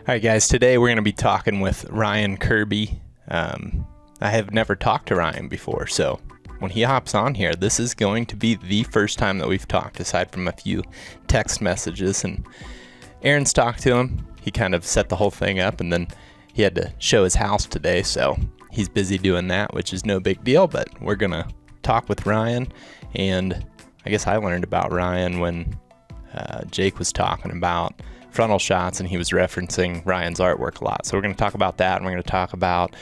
All right, guys, today we're going to be talking with Ryan Kirby. I have never talked to Ryan before, so when he hops on here, this is going to be the first time that we've talked, aside from a few text messages. And Aaron's talked to him. He kind of set the whole thing up, and then he had to show his house today, so he's busy doing that, which is no big deal, but we're going to talk with Ryan. And I guess I learned about Ryan when Jake was talking about frontal shots, and he was referencing Ryan's artwork a lot. So we're going to talk about that, and we're going to talk about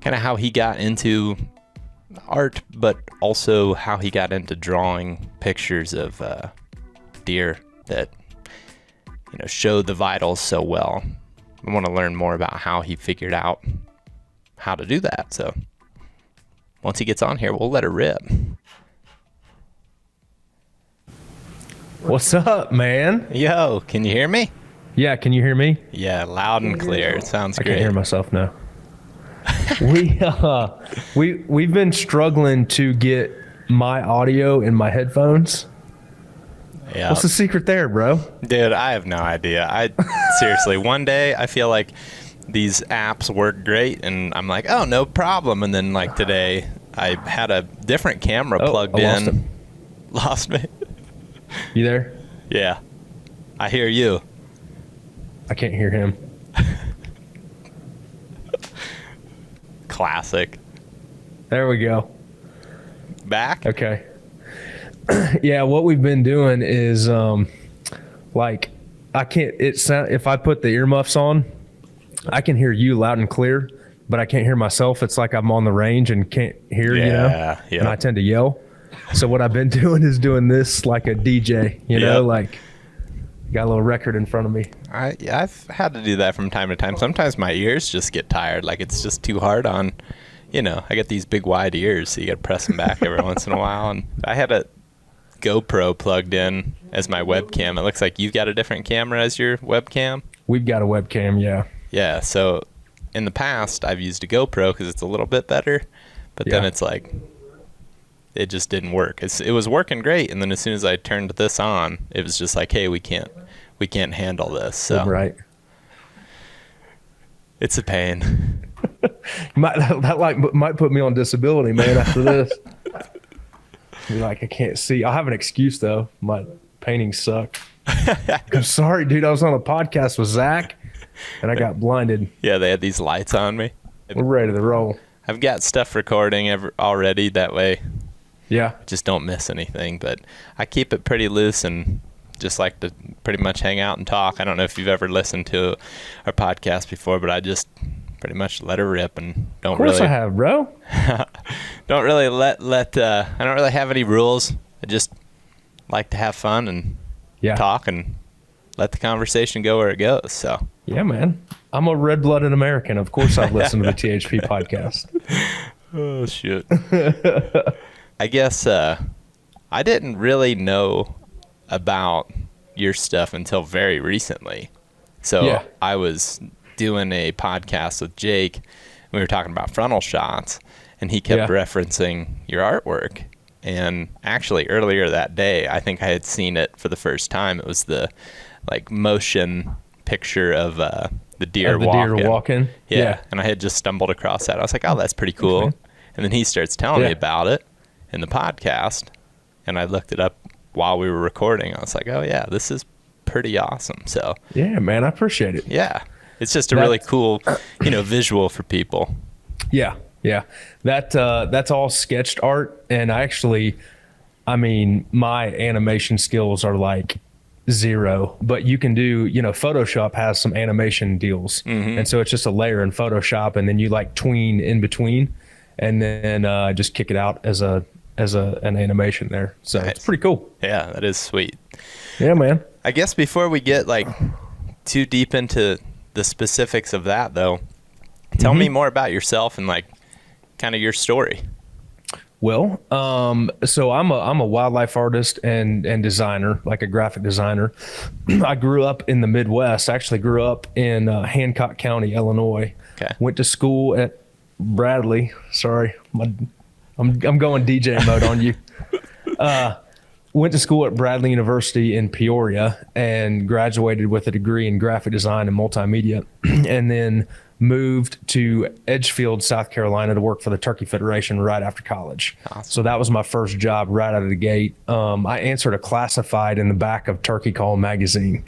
kind of how he got into art, but also how he got into drawing pictures of deer that, you know, show the vitals so well. I want to learn more about how he figured out how to do that. So once he gets on here, we'll let it rip. What's up, man? Yo, can you hear me? Yeah, can you hear me? Yeah, loud and clear. It sounds great. I can't hear myself now. We've been struggling to get my audio in my headphones. Yeah. What's the secret there, bro? Dude, I have no idea. Seriously, one day I feel like these apps work great, and I'm like, oh, no problem. And then like today, I had a different camera plugged in. Lost me. You there? Yeah. I hear you. I can't hear him. Classic. There we go. Back? Okay. Yeah, what we've been doing is like if I put the earmuffs on, I can hear you loud and clear, but I can't hear myself. It's like I'm on the range and can't hear, you know? Yeah. And I tend to yell. So what I've been doing is doing this like a DJ, you know, like got a little record in front of me. I've had to do that from time to time. Sometimes my ears just get tired. Like it's just too hard on, you know, I get these big wide ears, so you got to press them back every once in a while. And I had a GoPro plugged in as my webcam. It looks like you've got a different camera as your webcam. We've got a webcam, yeah. Yeah, so in the past, I've used a GoPro because it's a little bit better, but then it's like, it just didn't work. It was working great, and then as soon as I turned this on, it was just like, hey, we can't handle this. So right, it's a pain. that might put me on disability, man. After this, be like, I can't see. I'll have an excuse though. My paintings suck. I'm sorry, dude. I was on a podcast with Zach, and I got blinded. Yeah, they had these lights on me. We're ready to roll. I've got stuff recording already. That way. Yeah. Just don't miss anything, but I keep it pretty loose and just like to pretty much hang out and talk. I don't know if you've ever listened to our podcast before, but I just pretty much let her rip and don't really. Of course I have, bro. Don't really I don't really have any rules. I just like to have fun and talk and let the conversation go where it goes. So. Yeah, man. I'm a red-blooded American. Of course I've listened to the THP podcast. Oh, shit. I guess I didn't really know about your stuff until very recently. So I was doing a podcast with Jake. We were talking about frontal shots, and he kept referencing your artwork. And actually earlier that day, I think I had seen it for the first time. It was the like motion picture of the deer walking. Yeah. And I had just stumbled across that. I was like, oh, that's pretty cool. Okay. And then he starts telling me about it in the podcast, and I looked it up while we were recording. I was like, oh yeah, this is pretty awesome. So yeah, man, I appreciate it. Yeah, it's just a really cool, you know, visual for people. Yeah. That's all sketched art, and I mean, my animation skills are like zero, but you can do, you know, Photoshop has some animation deals, and so it's just a layer in Photoshop, and then you like tween in between, and then just kick it out as an animation there. So it's pretty cool. Yeah, that is sweet. Yeah, man. I guess before we get like too deep into the specifics of that though, tell me more about yourself and like kind of your story. Well, so I'm a wildlife artist and designer, like a graphic designer. I grew up in the Midwest. I actually grew up in Hancock County, Illinois. Okay. Went to school at Bradley. Sorry, I'm going DJ mode on you. went to school at Bradley University in Peoria and graduated with a degree in graphic design and multimedia, and then moved to Edgefield, South Carolina to work for the Turkey Federation right after college. Awesome. So that was my first job right out of the gate. I answered a classified in the back of Turkey Call magazine.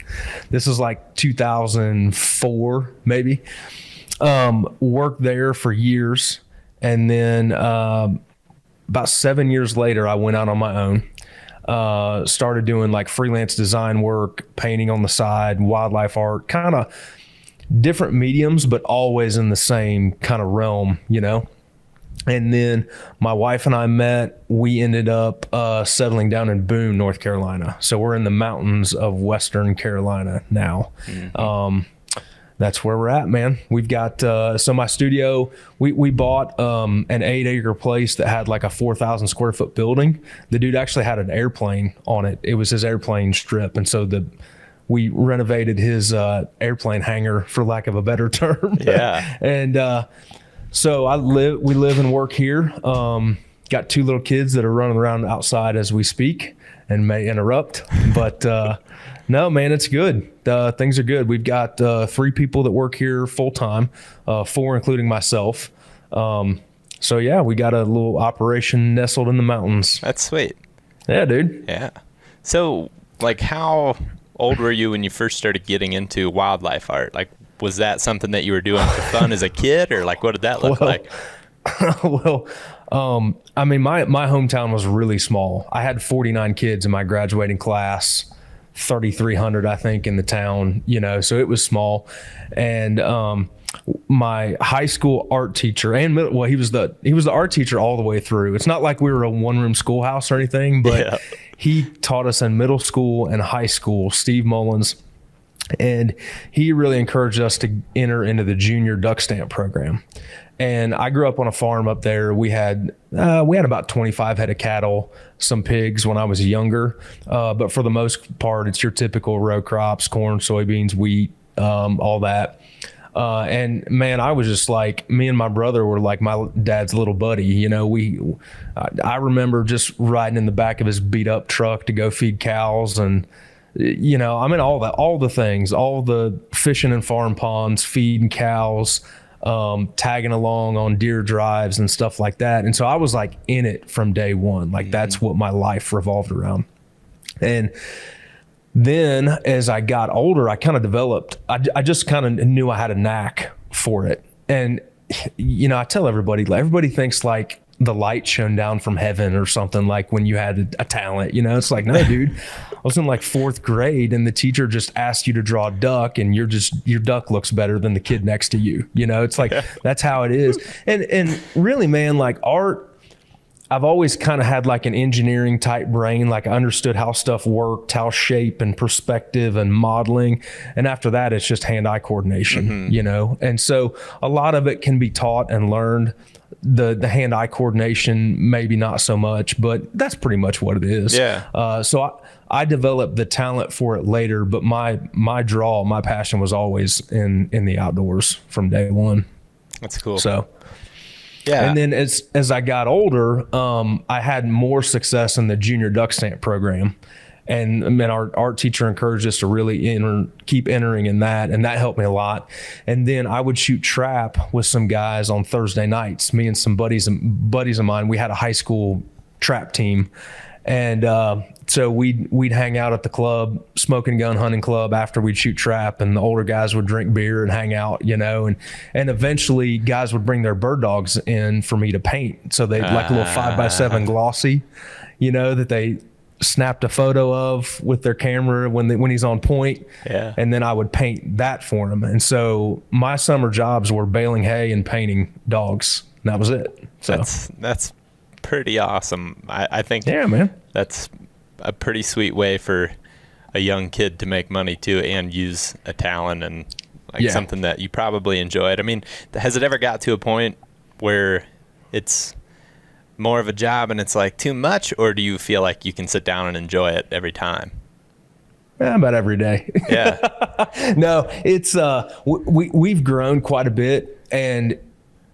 This was like 2004, maybe. Worked there for years. And then about 7 years later, I went out on my own. Started doing like freelance design work, painting on the side, wildlife art, kind of different mediums, but always in the same kind of realm, you know? And then my wife and I met. We ended up settling down in Boone, North Carolina. So we're in the mountains of Western Carolina now. Mm-hmm. That's where we're at, man. We've got, so my studio, we bought an 8-acre place that had like a 4,000 square foot building. The dude actually had an airplane on it. It was his airplane strip. And so we renovated his airplane hangar, for lack of a better term. Yeah. And so we live and work here. Got 2 little kids that are running around outside as we speak and may interrupt. But no, man, it's good. Things are good. We've got 3 people that work here full time, 4 including myself. So yeah, we got a little operation nestled in the mountains. That's sweet. Yeah, dude. Yeah. So like how old were you when you first started getting into wildlife art? Like, was that something that you were doing for fun as a kid, or like, what did that look like? Well, I mean, my hometown was really small. I had 49 kids in my graduating class, 3,300, I think, in the town, you know, so it was small. And, my high school art teacher and he was the art teacher all the way through. It's not like we were a 1-room schoolhouse or anything, but he taught us in middle school and high school, Steve Mullins. And he really encouraged us to enter into the junior duck stamp program. And I grew up on a farm up there. We had about 25 head of cattle, some pigs when I was younger. But for the most part, it's your typical row crops, corn, soybeans, wheat, all that. And man, I was just like, me and my brother were like my dad's little buddy. You know, I remember just riding in the back of his beat up truck to go feed cows, and, you know, I mean, all the things, all the fishing in farm ponds, feeding cows, tagging along on deer drives and stuff like that. And so I was like in it from day one. Like, that's what my life revolved around. And then as I got older, I kind of developed, I just kind of knew I had a knack for it. And, you know, I tell everybody thinks like the light shone down from heaven or something, like when you had a talent, you know. It's like, no, dude, I was in like 4th grade and the teacher just asked you to draw a duck, and your duck looks better than the kid next to you. You know, it's like, that's how it is. And really, man, like art, I've always kind of had like an engineering type brain. Like, I understood how stuff worked, how shape and perspective and modeling. And after that, it's just hand-eye coordination, you know? And so a lot of it can be taught and learned. The hand-eye coordination, maybe not so much, but that's pretty much what it is. Yeah. So I developed the talent for it later, but my passion was always in the outdoors from day one. That's cool. So, yeah. And then as I got older, I had more success in the junior duck stamp program. And I mean, our art teacher encouraged us to really keep entering in that. And that helped me a lot. And then I would shoot trap with some guys on Thursday nights. Me and some buddies of mine, we had a high school trap team. And so we'd hang out at the club, smoking gun hunting club, after we'd shoot trap, and the older guys would drink beer and hang out, you know, and eventually guys would bring their bird dogs in for me to paint. So they like a little 5x7 glossy, you know, that they snapped a photo of with their camera when he's on point. Yeah. And then I would paint that for him. And so my summer jobs were baling hay and painting dogs. And that was it. So that's pretty awesome. I think yeah, man, that's a pretty sweet way for a young kid to make money too, and use a talent and like something that you probably enjoyed. I mean, has it ever got to a point where it's more of a job and it's like too much, or do you feel like you can sit down and enjoy it every time? About every day. Yeah. No, it's we've grown quite a bit, and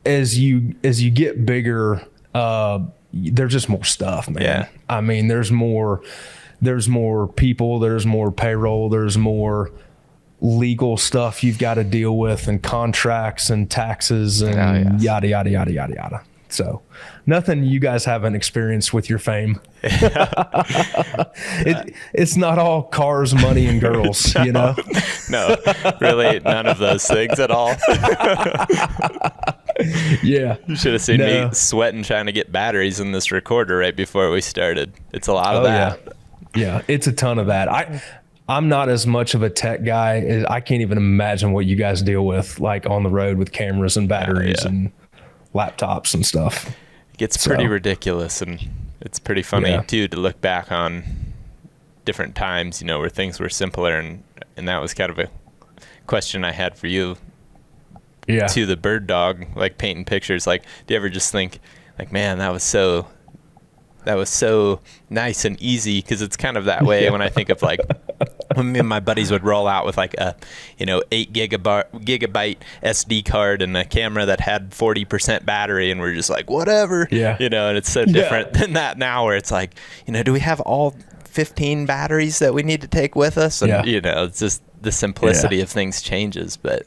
as you get bigger, there's just more stuff, man. Yeah. I mean, there's more. there's more people, there's more payroll, there's more legal stuff you've got to deal with, and contracts and taxes and yada, yada, yada, yada, yada. So nothing you guys haven't experienced with your fame. It's not all cars, money, and girls, No, you know? No, really none of those things at all. Yeah. You should have seen me sweating trying to get batteries in this recorder right before we started. It's a lot of that. Yeah, it's a ton of that. I'm not as much of a tech guy. I can't even imagine what you guys deal with, like on the road with cameras and batteries and laptops and stuff. It gets pretty ridiculous, and it's pretty funny too to look back on different times, you know, where things were simpler, and that was kind of a question I had for you. Yeah. To the bird dog, like painting pictures. Like, do you ever just think, like, man, that was so nice and easy? Because it's kind of that way when I think of like when me and my buddies would roll out with like a 8 gigabyte SD card and a camera that had 40% battery, and we're just like, whatever, and it's so different than that now, where it's like, do we have all 15 batteries that we need to take with us? And it's just the simplicity of things changes. But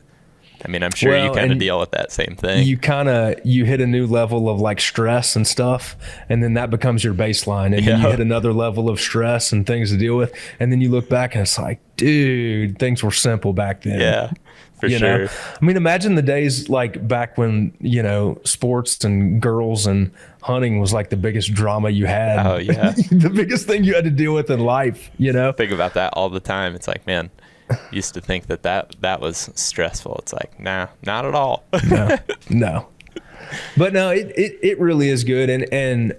I mean, I'm sure you kind of deal with that same thing. You hit a new level of like stress and stuff, and then that becomes your baseline, and then you hit another level of stress and things to deal with, and then you look back and it's like, dude, things were simple back then. Yeah, for sure. I mean, imagine the days like back when, sports and girls and hunting was like the biggest drama you had. Oh, yeah. The biggest thing you had to deal with in life, Think about that all the time. It's like, man, used to think that was stressful. It's like, nah, not at all. No. But no, it really is good. And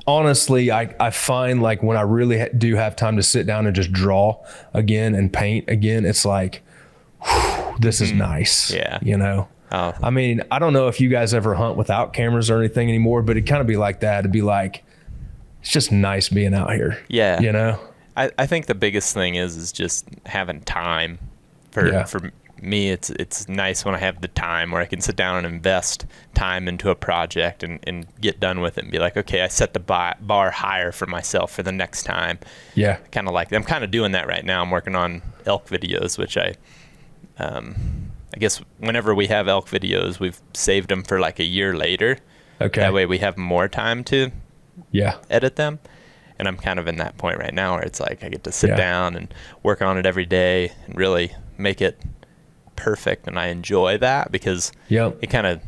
honestly, I find like when I really do have time to sit down and just draw again and paint again, it's like, whew, this is nice. Yeah. Oh. I mean, I don't know if you guys ever hunt without cameras or anything anymore, but it'd kind of be like that. It'd be like, it's just nice being out here. Yeah. I think the biggest thing is just having time. For me, it's nice when I have the time where I can sit down and invest time into a project and get done with it and be like, okay, I set the bar higher for myself for the next time. Yeah. Kind of like, I'm kind of doing that right now. I'm working on elk videos, which I guess whenever we have elk videos, we've saved them for like a year later. Okay. That way we have more time to edit them. And I'm kind of in that point right now where it's like I get to sit down and work on it every day and really make it perfect. And I enjoy that because it kind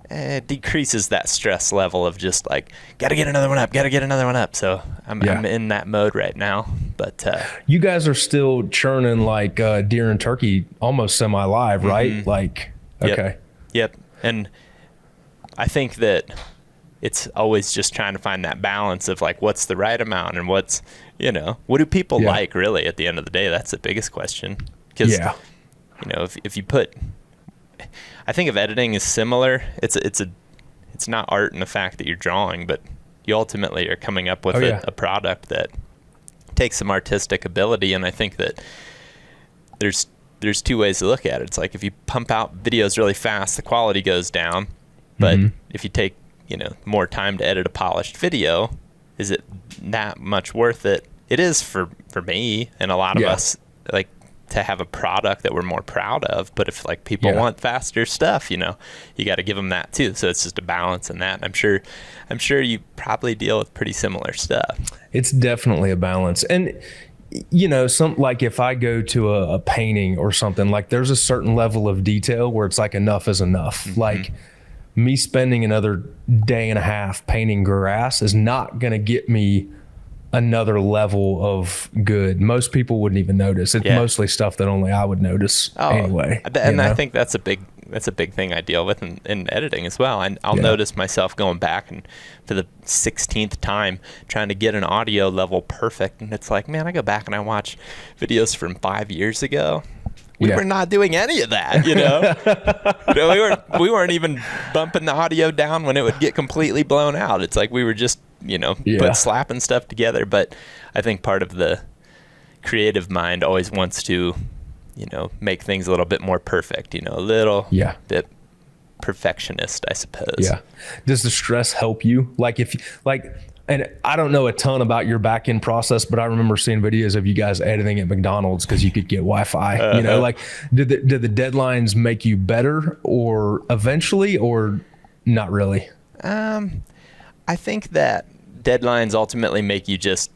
of decreases that stress level of just like, got to get another one up. So I'm in that mode right now. But you guys are still churning like deer and turkey almost semi-live, right? Like, okay. Yep. And I think that it's always just trying to find that balance of like, what's the right amount and what's, what do people like really at the end of the day? That's the biggest question. Because, if you put, I think of editing as similar. It's not art in the fact that you're drawing, but you ultimately are coming up with a product that takes some artistic ability. And I think that there's two ways to look at it. It's like if you pump out videos really fast, the quality goes down. But if you take more time to edit a polished video, is it that much worth it? It is for me and a lot of us, like, to have a product that we're more proud of. But if like people want faster stuff, you got to give them that too. So it's just a balance in that. I'm sure you probably deal with pretty similar stuff. It's definitely a balance. And some, like if I go to a painting or something, like there's a certain level of detail where it's like enough is enough. Like me spending another day and a half painting grass is not going to get me another level of good. Most people wouldn't even notice. It's mostly stuff that only I would notice anyway. And I think that's a big thing I deal with in editing as well. I'll notice myself going back and for the 16th time trying to get an audio level perfect. And it's like, man, I go back and I watch videos from 5 years ago. We were not doing any of that, we weren't even bumping the audio down when it would get completely blown out. It's like we were just, slapping stuff together. But I think part of the creative mind always wants to, make things a little bit more perfect, a little bit perfectionist, I suppose. Yeah. Does the stress help you? Like And I don't know a ton about your back end process, but I remember seeing videos of you guys editing at McDonald's because you could get Wi-Fi. You know, like did the deadlines make you better or eventually, or not really? I think that deadlines ultimately make you just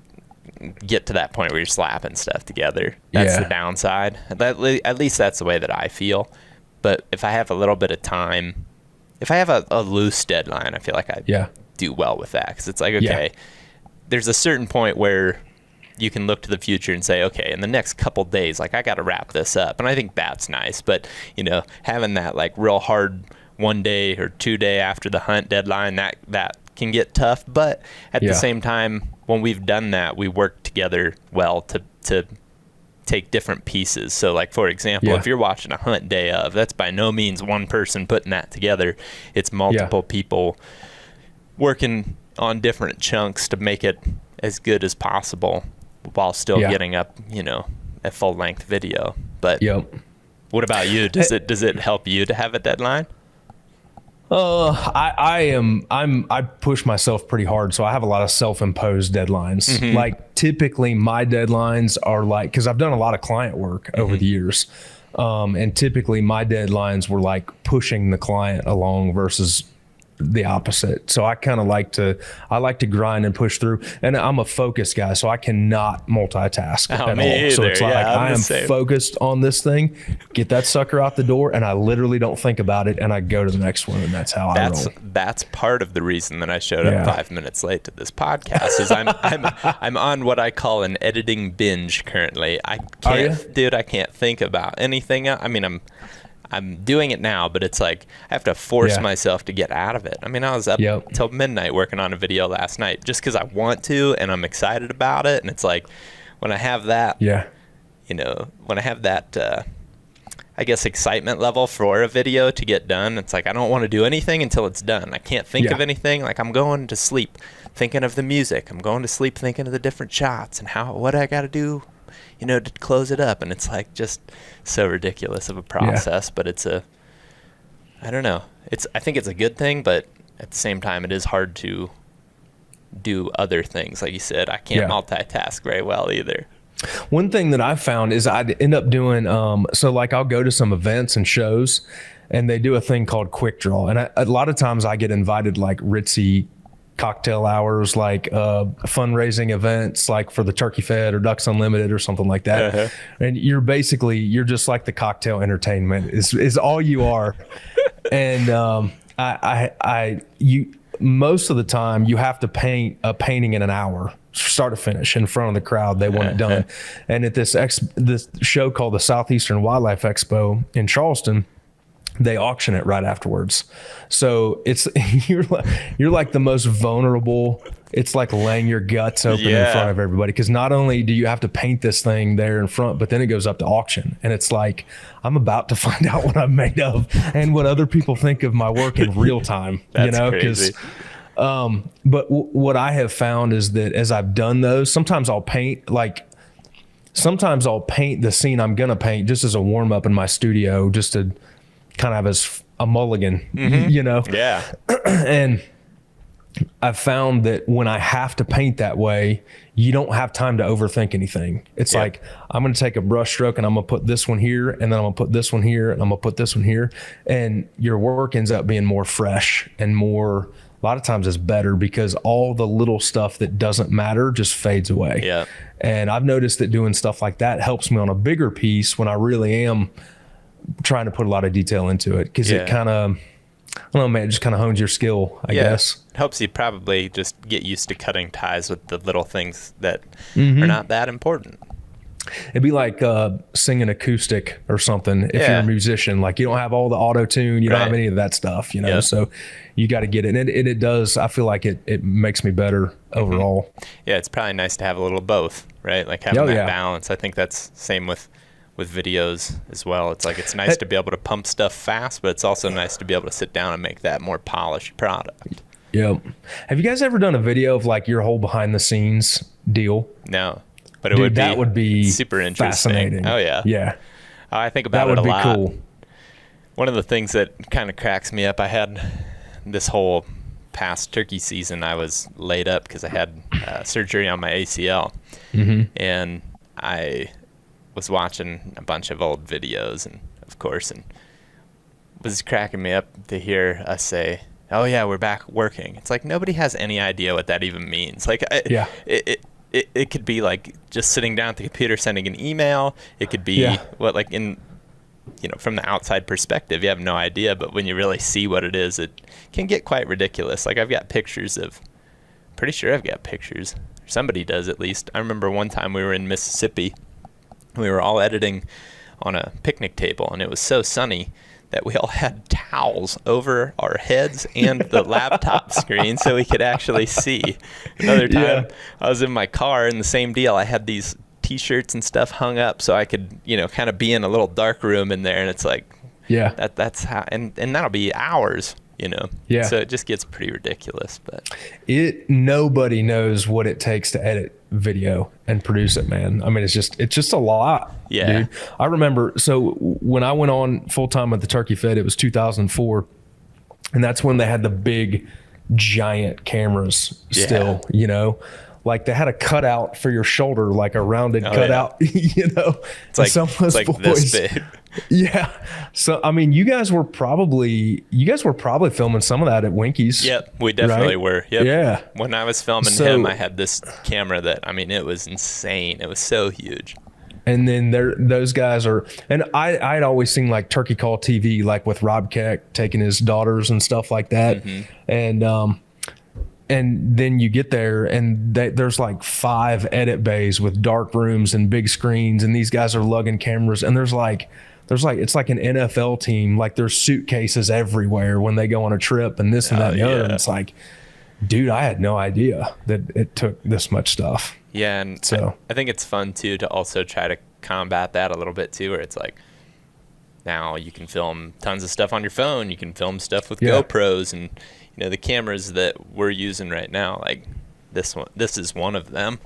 get to that point where you're slapping stuff together. That's the downside. At least that's the way that I feel. But if I have a little bit of time, if I have a loose deadline, I feel like I do well with that, because it's like, okay, there's a certain point where you can look to the future and say, okay, in the next couple days, like I got to wrap this up. And I think that's nice. But, you know, having that like real hard 1 day or 2 day after the hunt deadline, that can get tough. But at the same time, when we've done that, we work together well to take different pieces. So like, for example, if you're watching a hunt day of, that's by no means one person putting that together. It's multiple people working on different chunks to make it as good as possible while still getting up, you know, a full length video. But what about you? Does it help you to have a deadline? I push myself pretty hard, so I have a lot of self-imposed deadlines. Like typically my deadlines are like, because I've done a lot of client work over the years, and typically my deadlines were like pushing the client along versus the opposite. So I kind of like to grind and push through, and I'm a focused guy, so I cannot multitask at all. Either. So it's like I am focused on this thing, get that sucker out the door, and I literally don't think about it, and I go to the next one, and that's how I roll. That's part of the reason that I showed up 5 minutes late to this podcast is I'm on what I call an editing binge currently. I can't think about anything else. I mean, I'm doing it now, but it's like I have to force myself to get out of it. I mean, I was up till midnight working on a video last night just because I want to and I'm excited about it. And it's like when I have that, you know, when I have that, I guess, excitement level for a video to get done, it's like I don't want to do anything until it's done. I can't think of anything. Like I'm going to sleep thinking of the music. I'm going to sleep thinking of the different shots and what I got to do, you know, to close it up. And it's like just so ridiculous of a process, but I don't know. I think it's a good thing, but at the same time, it is hard to do other things. Like you said, I can't multitask very well either. One thing that I've found is I'd end up doing, so like I'll go to some events and shows and they do a thing called quick draw. And a lot of times I get invited like ritzy cocktail hours, like fundraising events, like for the Turkey Fed or Ducks Unlimited or something like that. And you're just like the cocktail entertainment is all you are. And you most of the time you have to paint a painting in an hour, start to finish, in front of the crowd. They want it done. And at this show called the Southeastern Wildlife Expo in Charleston, they auction it right afterwards. So it's you're like the most vulnerable. It's like laying your guts open in front of everybody, because not only do you have to paint this thing there in front, but then it goes up to auction, and it's like I'm about to find out what I'm made of and what other people think of my work in real time. That's you know, because but what I have found is that as I've done those, sometimes I'll paint the scene I'm gonna paint just as a warm up in my studio, just to kind of as a mulligan, you know? Yeah. And I've found that when I have to paint that way, you don't have time to overthink anything. It's like, I'm going to take a brush stroke and I'm going to put this one here, and then I'm going to put this one here, and I'm going to put this one here. And your work ends up being more fresh and more, a lot of times it's better, because all the little stuff that doesn't matter just fades away. Yeah. And I've noticed that doing stuff like that helps me on a bigger piece when I really am trying to put a lot of detail into it, because it kind of, I don't know, man, it just kind of hones your skill, I guess. It helps you probably just get used to cutting ties with the little things that are not that important. It'd be like singing acoustic or something if you're a musician. Like, you don't have all the auto tune, you don't have any of that stuff, you know, so you got to get it. And it does, I feel like it makes me better overall. Yeah, it's probably nice to have a little of both, right? Like having that balance. I think that's same with videos as well. It's like, it's nice to be able to pump stuff fast, but it's also nice to be able to sit down and make that more polished product. Yep. Have you guys ever done a video of like your whole behind the scenes deal? No, but that would be super interesting. Fascinating. Oh yeah. Yeah. I think about it a lot. That would be cool. One of the things that kind of cracks me up, I had this whole past turkey season, I was laid up because I had surgery on my ACL. And I was watching a bunch of old videos, and of course, and was cracking me up to hear us say, "Oh yeah, we're back working." It's like nobody has any idea what that even means. Like, it could be like just sitting down at the computer sending an email. It could be what, like, in, you know, from the outside perspective, you have no idea, but when you really see what it is, it can get quite ridiculous. Like, I've got pictures of, pretty sure I've got pictures. Somebody does, at least. I remember one time we were in Mississippi. We were all editing on a picnic table, and it was so sunny that we all had towels over our heads and the laptop screen so we could actually see. Another time, I was in my car, and the same deal. I had these T-shirts and stuff hung up so I could, you know, kind of be in a little dark room in there, and it's like, that's how, and that'll be hours, you know. So it just gets pretty ridiculous. But nobody knows what it takes to edit video and produce it, man. I mean, it's just a lot. Dude. I remember, so when I went on full time at the Turkey Fed, it was 2004, and that's when they had the big giant cameras still, you know. Like, they had a cutout for your shoulder, like a rounded cutout, you know. It's like this big. So, I mean, you guys were probably filming some of that at Winky's. Yep, we definitely were. Yep. Yeah. When I was filming him, I had this camera that, I mean, it was insane. It was so huge. And then those guys are, and I'd always seen like Turkey Call TV, like with Rob Keck taking his daughters and stuff like that. And then you get there, and there's like 5 edit bays with dark rooms and big screens, and these guys are lugging cameras, and there's like it's like an NFL team. Like, there's suitcases everywhere when they go on a trip, and this and that and the other. And it's like, dude, I had no idea that it took this much stuff. Yeah, and so I think it's fun too to also try to combat that a little bit too, where it's like, now you can film tons of stuff on your phone. You can film stuff with GoPros, and you know, the cameras that we're using right now, like this is one of them.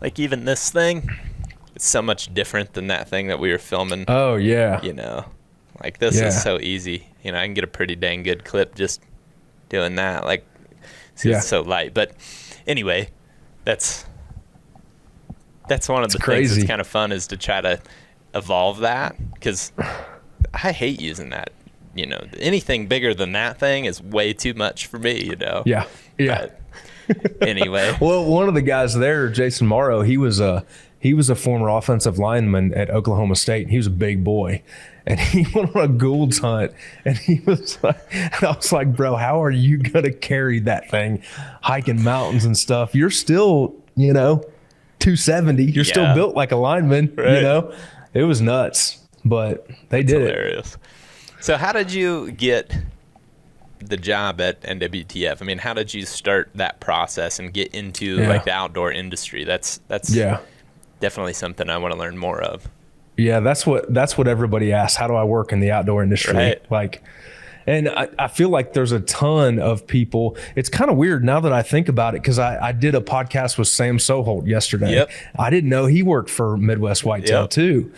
Like, even this thing, it's so much different than that thing that we were filming. Oh yeah. You know, like, this is so easy. You know, I can get a pretty dang good clip just doing that. Like, it's so light. But anyway, that's one of the things that's kind of fun, is to try to evolve that, because I hate using that. You know, anything bigger than that thing is way too much for me, you know? But anyway. Well, one of the guys there, Jason Morrow, he was a former offensive lineman at Oklahoma State. He was a big boy, and he went on a Gould's hunt, and he was like, and I was like, bro, how are you going to carry that thing hiking mountains and stuff? You're still, you know, 270. You're still built like a lineman, you know? It was nuts, but they did hilarious. So how did you get the job at NWTF? I mean, how did you start that process and get into like the outdoor industry? That's definitely something I want to learn more of. Yeah, that's what everybody asks. How do I work in the outdoor industry? Right. Like, and I feel like there's a ton of people. It's kind of weird now that I think about it, because I did a podcast with Sam Soholt yesterday. I didn't know he worked for Midwest Whitetail too.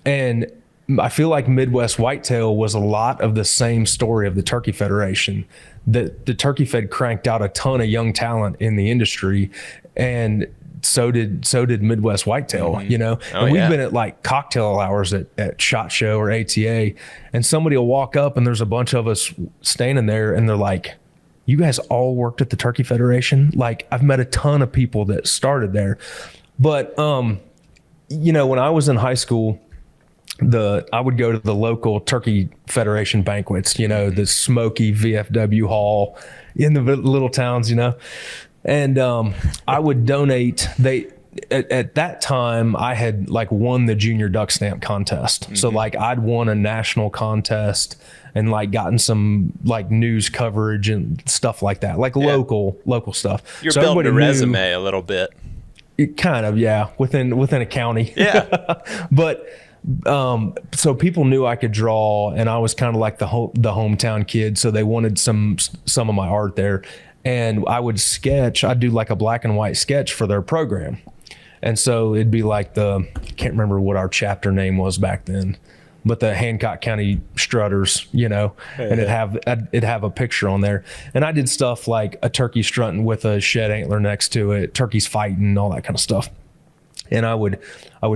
And I feel like Midwest Whitetail was a lot of the same story of the Turkey Federation. The Turkey Fed cranked out a ton of young talent in the industry, and so did Midwest Whitetail, you know. And we've been at like cocktail hours at SHOT Show or ATA, and somebody will walk up, and there's a bunch of us standing there, and they're like, "You guys all worked at the Turkey Federation?" Like, I've met a ton of people that started there. But you know, when I was in high school, I would go to the local Turkey Federation banquets, you know, the smoky VFW hall in the little towns, you know, and I would donate. At that time, I had like won the junior duck stamp contest. So like, I'd won a national contest and like gotten some like news coverage and stuff like that, like local stuff. You're building a resume a little bit. It kind of, within a county. But so people knew I could draw, and I was kind of like the hometown kid, so they wanted some of my art there. And I would sketch. I'd do like a black and white sketch for their program, and so it'd be like I can't remember what our chapter name was back then, but the Hancock County strutters, and it'd have a picture on there. And I did stuff like a turkey strutting with a shed antler next to it, turkeys fighting, all that kind of stuff. And I would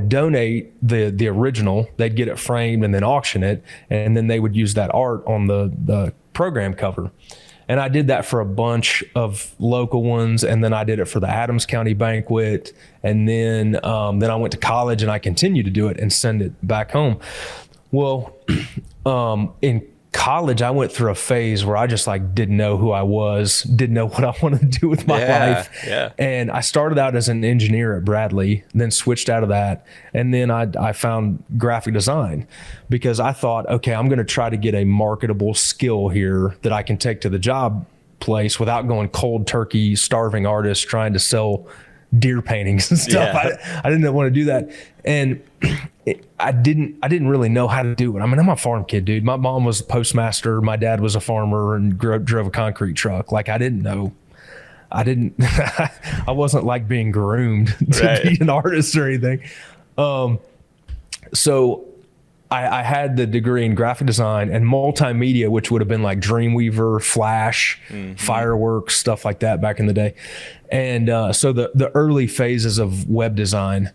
donate the original. They'd get it framed and then auction it, and then they would use that art on the program cover. And I did that for a bunch of local ones, and then I did it for the Adams County banquet, and then I went to college and I continued to do it and send it back home. Well, in college, I went through a phase where I just like didn't know who I was, didn't know what I wanted to do with my life. Yeah. And I started out as an engineer at Bradley, then switched out of that. And then I found graphic design because I thought, okay, I'm going to try to get a marketable skill here that I can take to the job place without going cold turkey, starving artist trying to sell deer paintings and stuff. Yeah. I didn't want to do that. And I didn't really know how to do it. I mean, I'm a farm kid, dude. My mom was a postmaster. My dad was a farmer and drove a concrete truck. Like I wasn't like being groomed to be an artist or anything. So I had the degree in graphic design and multimedia, which would have been like Dreamweaver, Flash, Fireworks, stuff like that back in the day. And so the early phases of web design.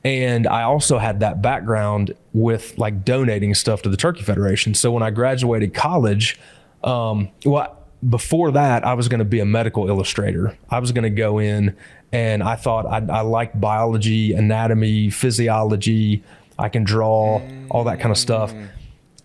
And I also had that background with like donating stuff to the Turkey Federation. So when I graduated college, before that, I was going to be a medical illustrator. I was going to go in, and I thought I liked biology, anatomy, physiology. I can draw, all that kind of stuff.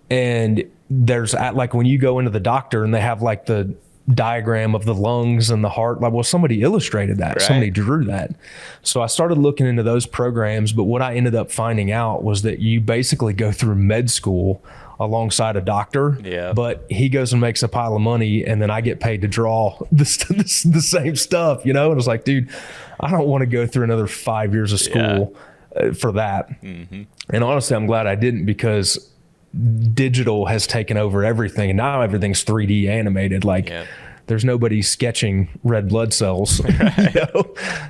And there's like when you go into the doctor and they have like the diagram of the lungs and the heart, like, well, somebody illustrated that. Somebody drew that. So I started looking into those programs, but what I ended up finding out was that you basically go through med school alongside a doctor, but he goes and makes a pile of money, and then I get paid to draw the same stuff, and it's like, dude, I don't want to go through another 5 years of school for that. And honestly, I'm glad I didn't, because digital has taken over everything, and now everything's 3D animated. Like there's nobody sketching red blood cells.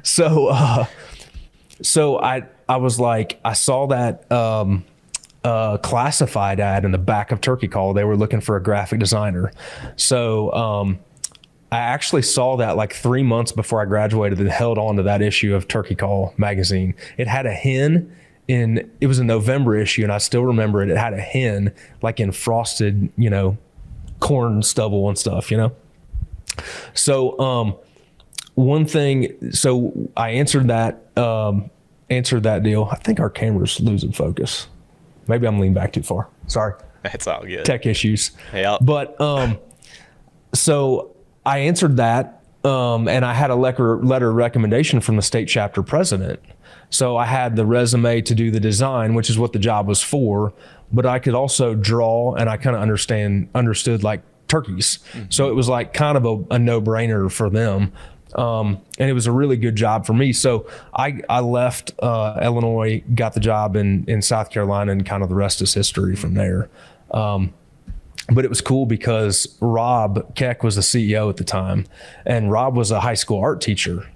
So I was like, I saw that classified ad in the back of Turkey Call. They were looking for a graphic designer. So I actually saw that like 3 months before I graduated and held on to that issue of Turkey Call magazine. It had a hen it was a November issue, and I still remember it. It had a hen like in frosted, corn stubble and stuff, So one thing, so I answered that deal. I think our camera's losing focus. Maybe I'm leaning back too far. Sorry. That's all good. Tech issues. Yeah. But so I answered that, and I had a letter of recommendation from the state chapter president. So I had the resume to do the design, which is what the job was for, but I could also draw, and I kind of understood like turkeys. So it was like kind of a no-brainer for them. And it was a really good job for me. So I left Illinois, got the job in South Carolina, and kind of the rest is history from there. But it was cool because Rob Keck was the CEO at the time, and Rob was a high school art teacher.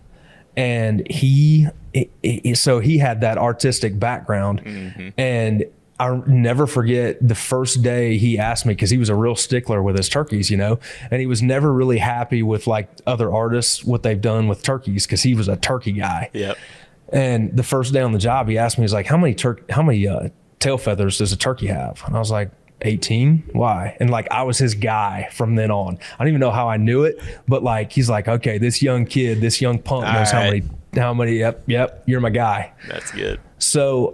And so he had that artistic background. And I'll never forget the first day he asked me, because he was a real stickler with his turkeys, and he was never really happy with like other artists, what they've done with turkeys, because he was a turkey guy. Yep. And the first day on the job, he asked me, he's like, how many tail feathers does a turkey have? And I was like, 18. Why? And like, I was his guy from then on. I don't even know how I knew it, but like, he's like, okay, this young kid, this young punk knows how many. Yep. You're my guy. That's good. So,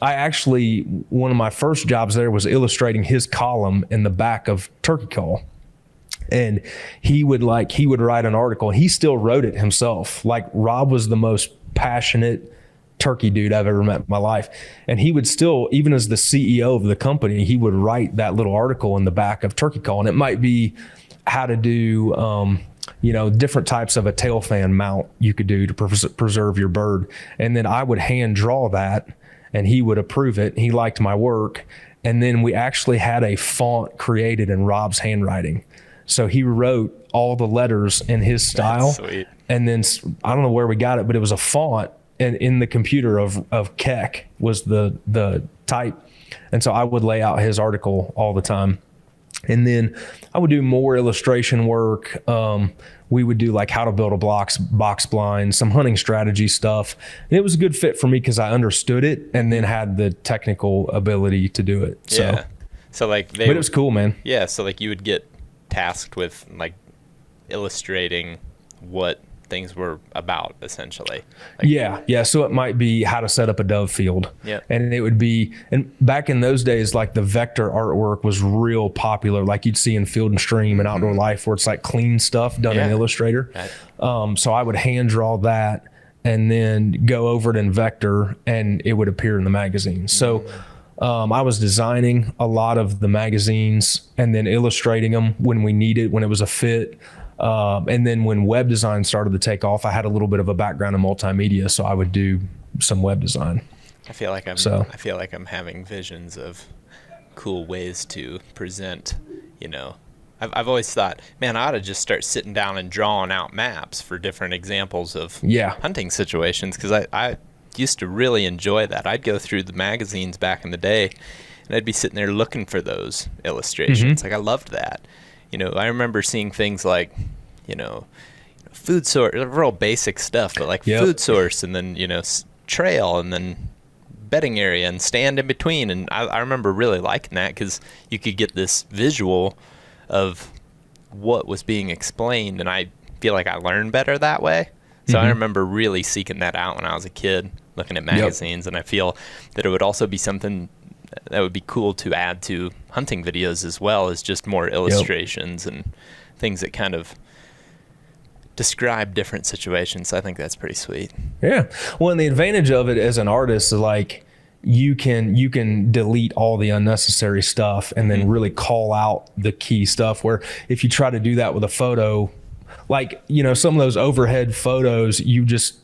I actually, one of my first jobs there was illustrating his column in the back of Turkey Call. And he would write an article, and he still wrote it himself. Like, Rob was the most passionate turkey dude I've ever met in my life. And he would still, even as the CEO of the company, he would write that little article in the back of Turkey Call. And it might be how to do, different types of a tail fan mount you could do to preserve your bird. And then I would hand draw that, and he would approve it. He liked my work. And then we actually had a font created in Rob's handwriting. So he wrote all the letters in his style. That's sweet. And then I don't know where we got it, but it was a font. in the computer of Keck was the type. And so I would lay out his article all the time. And then I would do more illustration work. We would do like how to build a box blind, some hunting strategy stuff. And it was a good fit for me because I understood it and then had the technical ability to do it. So, yeah. So like but it was cool, man. Yeah. So like you would get tasked with like illustrating what things were about, essentially. Like, yeah. So it might be how to set up a dove field. Yeah. And it would be, and back in those days, like the vector artwork was real popular, like you'd see in Field and Stream and Outdoor Life, where it's like clean stuff done in Illustrator. Right. So I would hand draw that and then go over it in vector, and it would appear in the magazine. So I was designing a lot of the magazines and then illustrating them when we needed, when it was a fit. And then when web design started to take off, I had a little bit of a background in multimedia, so I would do some web design. I feel like I'm having visions of cool ways to present, you know. I've always thought, man, I ought to just start sitting down and drawing out maps for different examples of hunting situations, because I used to really enjoy that. I'd go through the magazines back in the day, and I'd be sitting there looking for those illustrations. Like, I loved that. You know, I remember seeing things like, you know, food source, real basic stuff, but like food source, and then, you know, trail, and then bedding area and stand in between. And I remember really liking that because you could get this visual of what was being explained. And I feel like I learned better that way. So I remember really seeking that out when I was a kid, looking at magazines. And I feel that it would also be something that would be cool to add to hunting videos as well, as just more illustrations and things that kind of describe different situations. I think that's pretty sweet. Yeah. Well, and the advantage of it as an artist is like you can delete all the unnecessary stuff and then really call out the key stuff, where if you try to do that with a photo, like, you know, some of those overhead photos, you just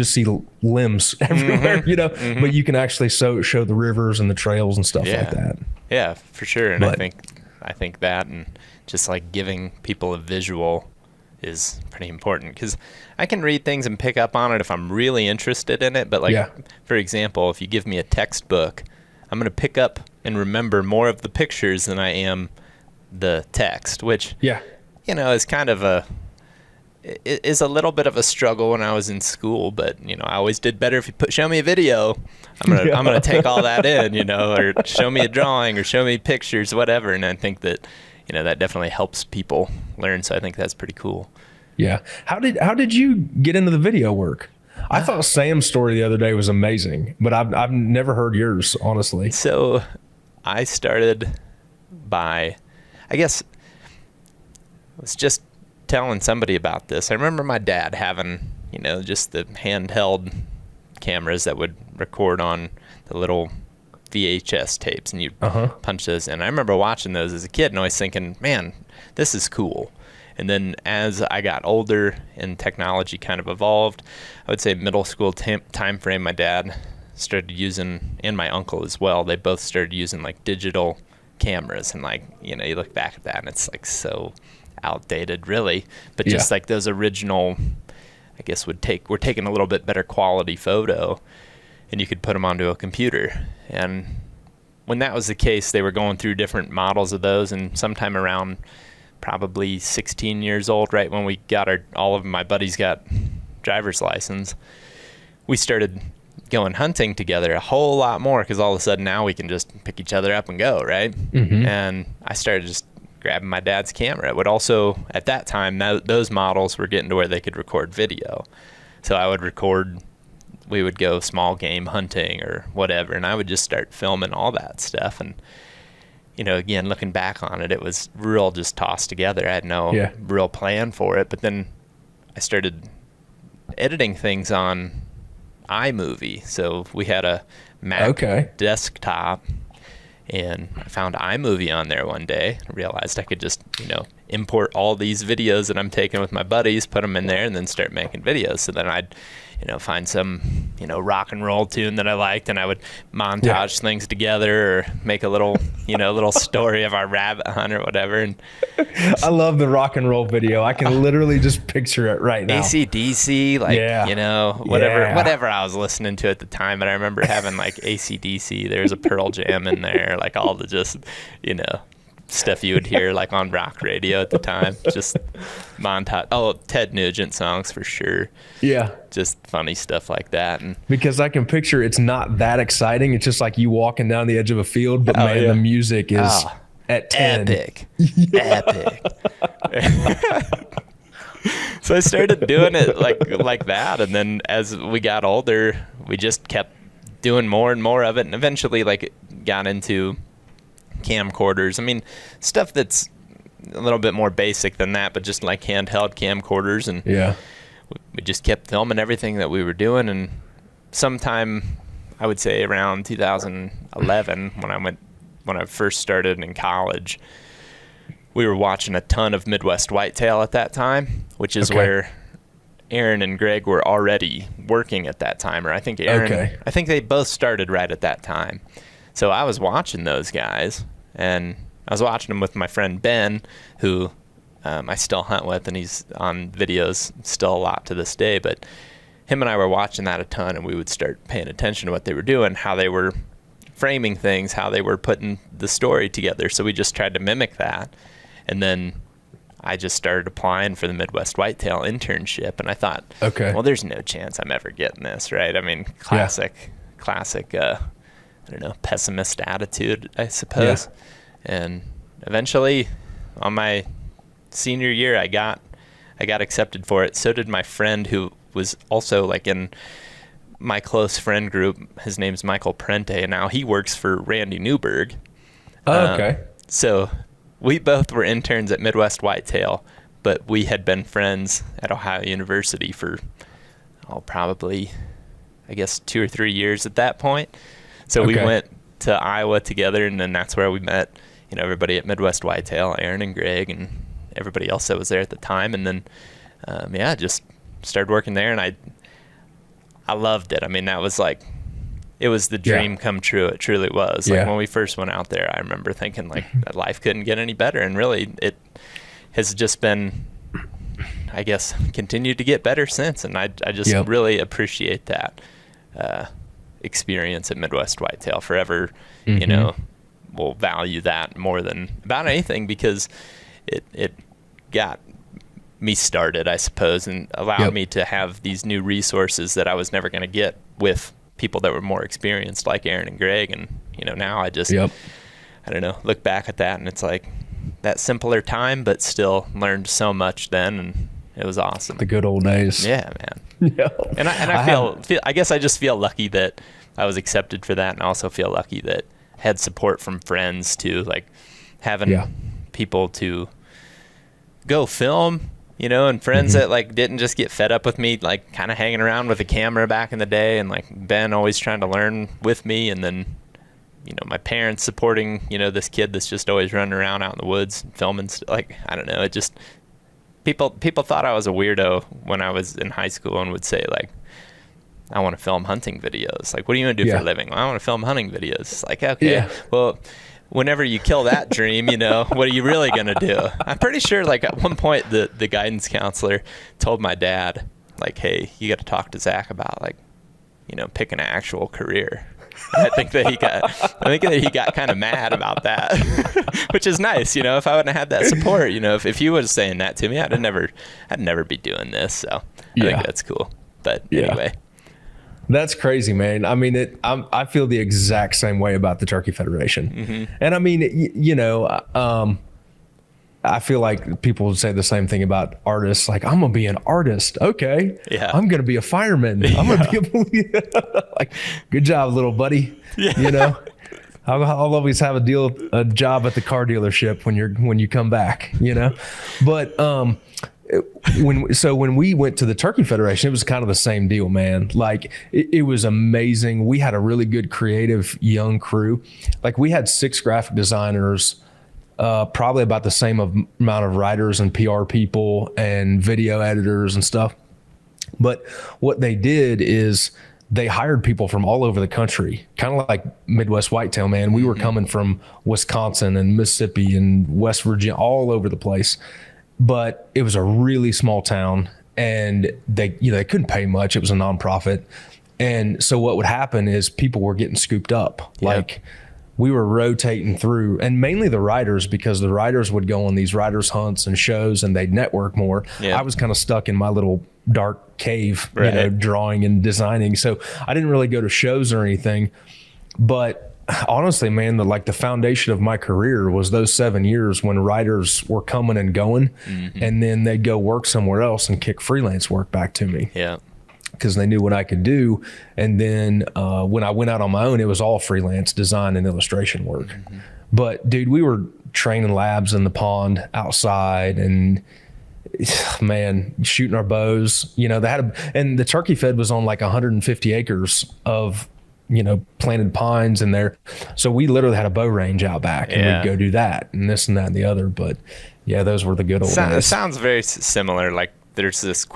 see limbs everywhere, you know, but you can actually show the rivers and the trails and stuff like that. Yeah, for sure. And I think that, and just like giving people a visual is pretty important, because I can read things and pick up on it if I'm really interested in it. But like, for example, if you give me a textbook, I'm going to pick up and remember more of the pictures than I am the text, which, you know, is kind of is a little bit of a struggle when I was in school. But, you know, I always did better if you show me a video. I'm gonna take all that in, you know, or show me a drawing or show me pictures, whatever. And I think that, you know, that definitely helps people learn. So I think that's pretty cool. Yeah. How did you get into the video work? I thought Sam's story the other day was amazing, but I've never heard yours, honestly. So I started by, I guess, I was just telling somebody about this. I remember my dad having, you know, just the handheld cameras that would record on the little VHS tapes, and you punch those in. I remember watching those as a kid and always thinking, man, this is cool. And then as I got older and technology kind of evolved, I would say middle school time frame, my dad started using, and my uncle as well, they both started using like digital cameras. And like, you know, you look back at that and it's like so outdated, really. But just like those original, I guess we're taking a little bit better quality photo, and you could put them onto a computer. And when that was the case, they were going through different models of those, and sometime around probably 16 years old, right when we got all of my buddies got driver's license, we started going hunting together a whole lot more, because all of a sudden now we can just pick each other up and go, right? And I started just grabbing my dad's camera. It would also, at that time, those models were getting to where they could record video. So I would record, we would go small game hunting or whatever, and I would just start filming all that stuff. And, you know, again, looking back on it, it was real just tossed together. I had no real plan for it. But then I started editing things on iMovie. So we had a Mac desktop, and I found iMovie on there one day. I realized I could just, you know, import all these videos that I'm taking with my buddies, put them in there, and then start making videos. So then I'd, find some, rock and roll tune that I liked, and I would montage things together or make a little, little story of our rabbit hunt or whatever. And I love the rock and roll video. I can literally just picture it right now. AC/DC, whatever I was listening to at the time. But I remember having like AC/DC. There's a Pearl Jam in there, like all the just, stuff you would hear like on rock radio at the time. Just montage. Oh, Ted Nugent songs for sure. Yeah. Just funny stuff like that. And because I can picture it's not that exciting. It's just like you walking down the edge of a field, but the music is at 10. Epic. Epic. So I started doing it like that. And then as we got older, we just kept doing more and more of it. And eventually it got into camcorders. I mean, stuff that's a little bit more basic than that, but just like handheld camcorders. And we just kept filming everything that we were doing. And sometime, I would say around 2011, when I first started in college, we were watching a ton of Midwest whitetail at that time, which is where Aaron and Greg were already working at that time. Or I think I think they both started right at that time. So I was watching those guys, and I was watching them with my friend Ben, who I still hunt with, and he's on videos still a lot to this day. But him and I were watching that a ton, and we would start paying attention to what they were doing, how they were framing things, how they were putting the story together. So we just tried to mimic that. And then I just started applying for the Midwest Whitetail internship, and I thought, well, there's no chance I'm ever getting this, right? I mean, classic, I don't know, pessimist attitude, I suppose. And eventually, on my senior year, I got accepted for it. So did my friend, who was also like in my close friend group. His name's Michael Prente, and now he works for Randy Newberg. So we both were interns at Midwest Whitetail, but we had been friends at Ohio University for probably, I guess, 2 or 3 years at that point. So we went to Iowa together, and then that's where we met, everybody at Midwest Whitetail, Aaron and Greg, and everybody else that was there at the time. And then, just started working there, and I loved it. I mean, that was it was the dream come true. It truly was. When we first went out there, I remember thinking that life couldn't get any better, and really it has just been, I guess, continued to get better since. And I just really appreciate that experience at Midwest Whitetail forever. Will value that more than about anything, because it got me started, I suppose, and allowed me to have these new resources that I was never going to get with people that were more experienced, like Aaron and Greg. And now I just I don't know, look back at that, and it's like that simpler time, but still learned so much then, and it was awesome. The good old days. Yeah, man. And I feel I guess I just feel lucky that I was accepted for that, and I also feel lucky that I had support from friends too, like having people to go film, and friends that didn't just get fed up with me, kind of hanging around with a camera back in the day, and Ben always trying to learn with me, and then my parents supporting this kid that's just always running around out in the woods filming. I don't know, it just people thought I was a weirdo when I was in high school, and would say I want to film hunting videos. What are you going to do for a living? Well, I want to film hunting videos. It's okay, well, whenever you kill that dream, what are you really going to do? I'm pretty sure at one point the guidance counselor told my dad, hey, you got to talk to Zach about picking an actual career. And I think that he got kind of mad about that, which is nice. If I wouldn't have had that support, if he was saying that to me, I'd never be doing this. So I think that's cool. But anyway. That's crazy, man. I mean, I feel the exact same way about the Turkey Federation. And I mean, I feel like people would say the same thing about artists. I'm going to be an artist. Okay. Yeah. I'm going to be a fireman. I'm going to be good job, little buddy. I'll always have a job at the car dealership when you come back, but, when we went to the Turkey Federation, it was kind of the same deal, man. It was amazing. We had a really good creative young crew. We had 6 graphic designers probably about the same amount of writers and PR people and video editors and stuff. But what they did is they hired people from all over the country, kind of like Midwest Whitetail, man. We were coming from Wisconsin and Mississippi and West Virginia, all over the place. But it was a really small town, and they couldn't pay much. It was a nonprofit. And so what would happen is people were getting scooped up. Yep. Like, we were rotating through, and mainly the writers, because the writers would go on these writers hunts and shows and they'd network more. Yep. I was kind of stuck in my little dark cave, right, drawing and designing. So I didn't really go to shows or anything. But honestly, man, the foundation of my career was those 7 years when writers were coming and going, and then they'd go work somewhere else and kick freelance work back to me. Yeah. Because they knew what I could do. And then when I went out on my own, it was all freelance design and illustration work. But dude, we were training labs in the pond outside, and man, shooting our bows. They had and the turkey fed was on like 150 acres of planted pines in there. So we literally had a bow range out back, and we'd go do that and this and that and the other. But yeah, those were the good old days. It sounds very similar. Like, there's this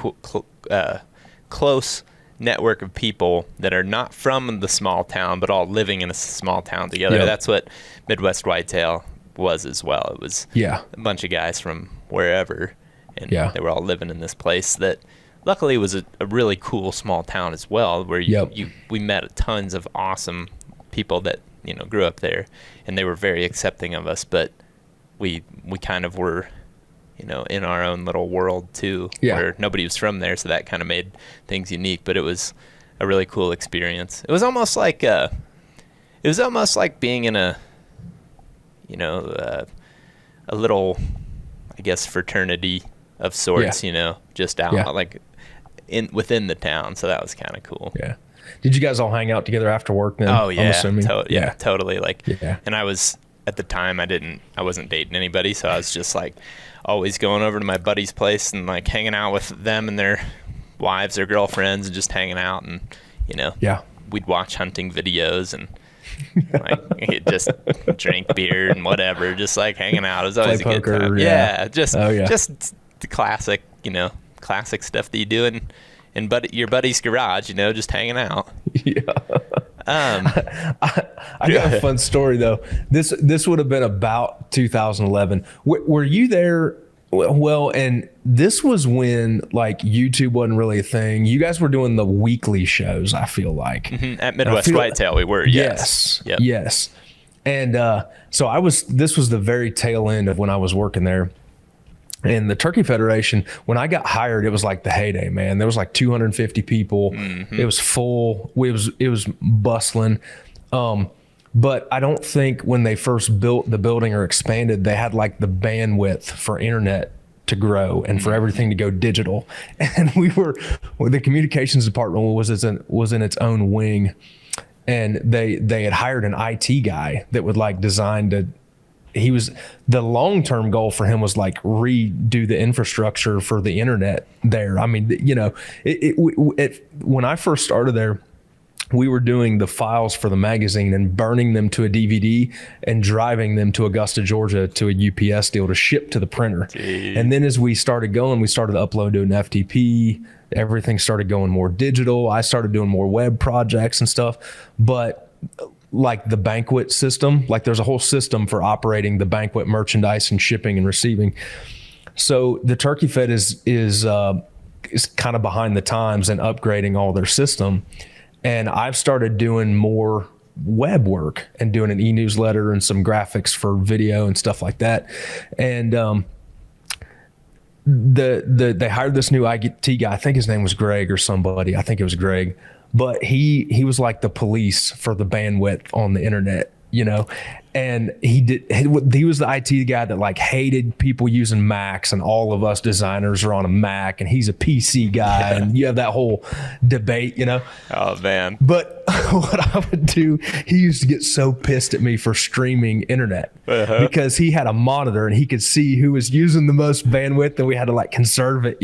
close network of people that are not from the small town, but all living in a small town together. Yep. That's what Midwest Whitetail was as well. It was a bunch of guys from wherever, and they were all living in this place that luckily was a really cool small town as well, where we met tons of awesome people that grew up there, and they were very accepting of us, but we kind of were in our own little world too, where nobody was from there. So that kind of made things unique, but it was a really cool experience. It was almost like being in a little, I guess, fraternity of sorts, just out like within the town. So that was kind of cool. Yeah. Did you guys all hang out together after work then? Oh yeah. I'm assuming. Totally. And I was, at the time, I wasn't dating anybody. So I was just like, always going over to my buddy's place and like hanging out with them and their wives or girlfriends, and just hanging out, and we'd watch hunting videos and like just drink beer and whatever, just like hanging out. It was always a good time. Just the classic classic stuff that you do in your buddy's garage, just hanging out. I got a fun story though. This would have been about 2011. Were you there? Well, and this was when like YouTube wasn't really a thing. You guys were doing the weekly shows, I feel like. At Midwest Whitetail, we were. Yes. Yes. And so this was the very tail end of when I was working there. And the Turkey Federation, when I got hired, it was like the heyday, man. There was like 250 people. It was full. It was bustling. But I don't think when they first built the building or expanded, they had like the bandwidth for internet to grow and for everything to go digital. And the communications department was in its own wing. And they had hired an IT guy that would like design the long-term goal for him was like redo the infrastructure for the internet there. I mean, when I first started there, we were doing the files for the magazine and burning them to a DVD and driving them to Augusta, Georgia to a UPS deal to ship to the printer. Jeez. And then as we started going, we started to upload to an FTP. Everything started going more digital. I started doing more web projects and stuff. But like the banquet system, like there's a whole system for operating the banquet merchandise and shipping and receiving. So the Turkey Fed is kind of behind the times and upgrading all their system. And I've started doing more web work and doing an e-newsletter and some graphics for video and stuff like that. And they hired this new IT guy. I think his name was Greg or somebody. I think it was Greg. But he was like the police for the bandwidth on the internet, and he was the IT guy that like hated people using Macs, and all of us designers are on a Mac, and he's a PC guy, and you have that whole debate, Oh man. But what I would do, he used to get so pissed at me for streaming internet because he had a monitor and he could see who was using the most bandwidth, and we had to like conserve it,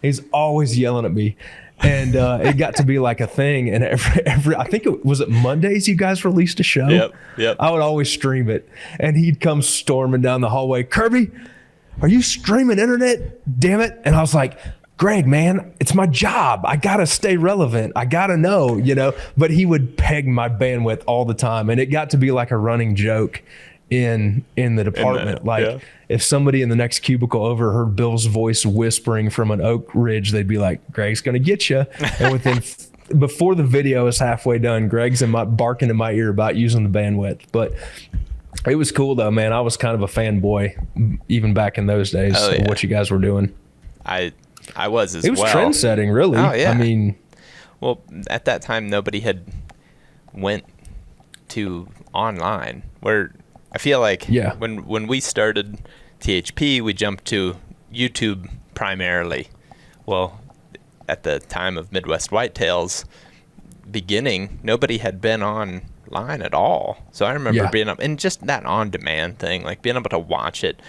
He's always yelling at me. And it got to be like a thing. And every I think it was Mondays you guys released a show. Yep. I would always stream it, and he'd come storming down the hallway. Kirby, are you streaming internet? Damn it! And I was like, Greg, man, it's my job. I gotta stay relevant. I gotta know, But he would peg my bandwidth all the time, and it got to be like a running joke in the department. If somebody in the next cubicle overheard Bill's voice whispering from an Oak Ridge, they'd be like, Greg's gonna get you. And before the video is halfway done, Greg's barking in my ear about using the bandwidth. But it was cool though, man. I was kind of a fanboy even back in those days of what you guys were doing. I was as well. It was trend setting, really. Oh yeah. I mean, well, at that time nobody had went to online. Where I feel like when we started THP, we jumped to YouTube primarily. Well, at the time of Midwest Whitetails beginning, nobody had been online at all. So I remember being up, and just that on-demand thing, like being able to watch it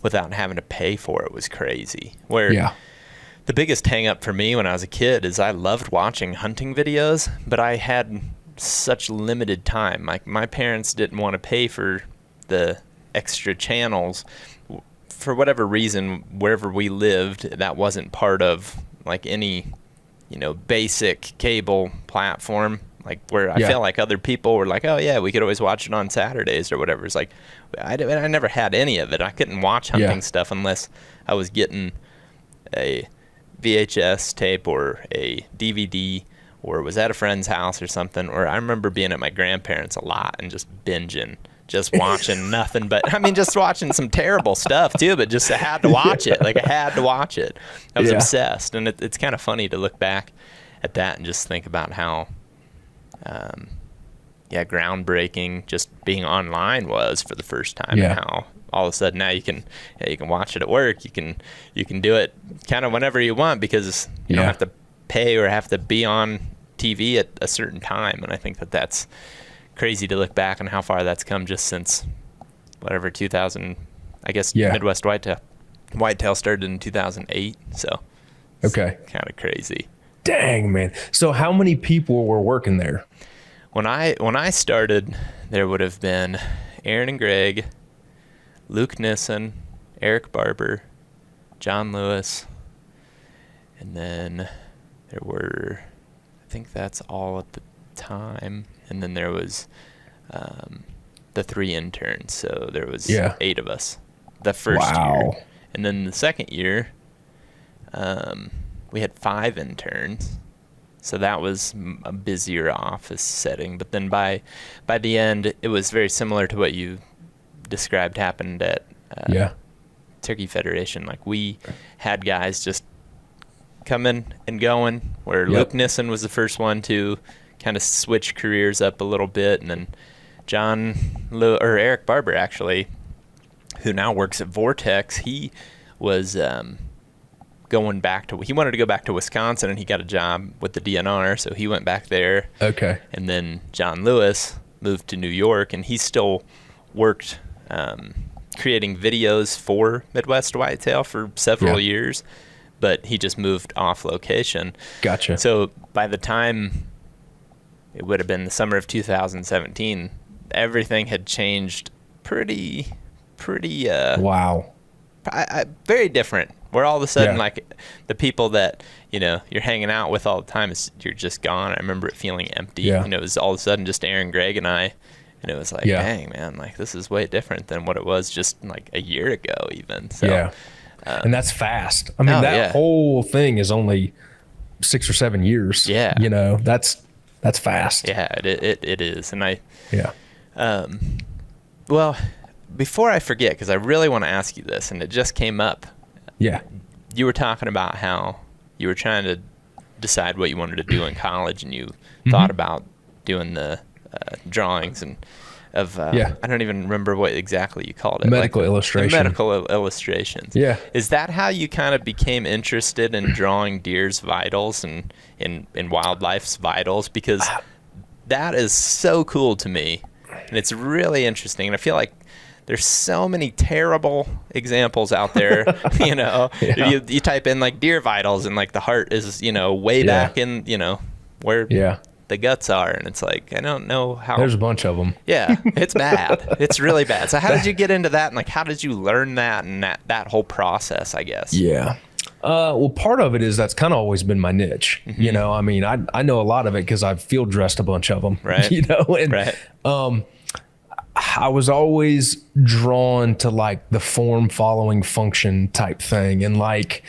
without having to pay for it was crazy. The biggest hang up for me when I was a kid is I loved watching hunting videos, but I had such limited time. Like my parents didn't want to pay for the extra channels. For whatever reason, wherever we lived, that wasn't part of like any, basic cable platform. Like where I feel like other people were like, oh yeah, we could always watch it on Saturdays or whatever. It's like, I never had any of it. I couldn't watch hunting stuff unless I was getting a VHS tape or a DVD or was at a friend's house or something. Or I remember being at my grandparents' a lot and just binging, just watching nothing but, just watching some terrible stuff too, but just I had to watch it. Like I had to watch it. I was obsessed. And it's kind of funny to look back at that and just think about how, groundbreaking just being online was for the first time, and how all of a sudden now you can watch it at work. You can do it kind of whenever you want because you don't have to pay or have to be on TV at a certain time. And I think that's crazy to look back on how far that's come just since whatever 2000. I guess Midwest Whitetail started in 2008. So okay, kind of crazy. Dang, man. So how many people were working there? When I started, there would have been Aaron and Greg, Luke Nissen, Eric Barber, John Lewis, and then there were, I think that's all at the time, and then there was the 3 interns, so there was 8 of us the first year. And then the second year, we had 5 interns. So that was a busier office setting. But then by the end, it was very similar to what you described happened at Turkey Federation. Like we had guys just coming and going, where Luke Nissen was the first one to kind of switch careers up a little bit. And then Eric Barber, actually, who now works at Vortex, he was... he wanted to go back to Wisconsin, and he got a job with the DNR, so he went back there. Okay. And then John Lewis moved to New York, and he still worked creating videos for Midwest Whitetail for several years, but he just moved off location. Gotcha. So by the time it would have been the summer of 2017, everything had changed pretty wow. Very different. Where all of a sudden, like the people that you're hanging out with all the time, you're just gone. I remember it feeling empty. Yeah. It was all of a sudden just Aaron, Greg, and I, and it was like, dang man, like this is way different than what it was just like a year ago, even. So, and that's fast. I mean, that whole thing is only 6 or 7 years. Yeah, that's fast. Yeah, it is, and well, before I forget, because I really want to ask you this, and it just came up. Yeah. You were talking about how you were trying to decide what you wanted to do in college, and you thought about doing the drawings and I don't even remember what exactly you called it. Medical illustration. Medical illustrations. Yeah. Is that how you kind of became interested in drawing deer's vitals and in wildlife's vitals? Because that is so cool to me, and it's really interesting. And I feel like there's so many terrible examples out there. You know, if you type in like deer vitals and like the heart is, you know, way back in, you know, where the guts are, and it's like, I don't know how. There's a bunch of them. Yeah, it's bad. It's really bad. So how did you get into that, and like how did you learn that and that whole process, I guess? Yeah. Well, part of it is that's kind of always been my niche. You know, I mean, I know a lot of it because I've field dressed a bunch of them. Right. You know, and I was always drawn to like the form following function type thing, and like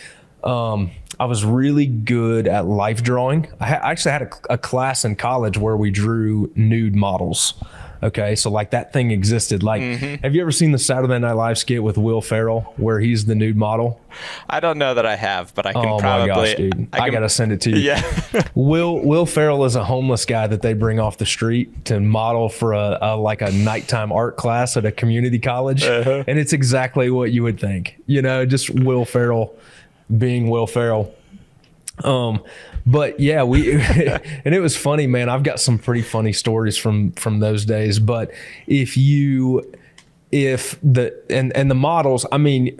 I was really good at life drawing. I actually had a class in college where we drew nude models. Okay, so like that thing existed. Like, have you ever seen the Saturday Night Live skit with Will Ferrell where he's the nude model? I don't know that I have, but I can oh probably. My gosh, dude! I gotta send it to you. Yeah. Will Ferrell is a homeless guy that they bring off the street to model for a like a nighttime art class at a community college, and it's exactly what you would think. You know, just Will Ferrell being Will Ferrell. But yeah, and it was funny, man. I've got some pretty funny stories from those days. But if the models, I mean,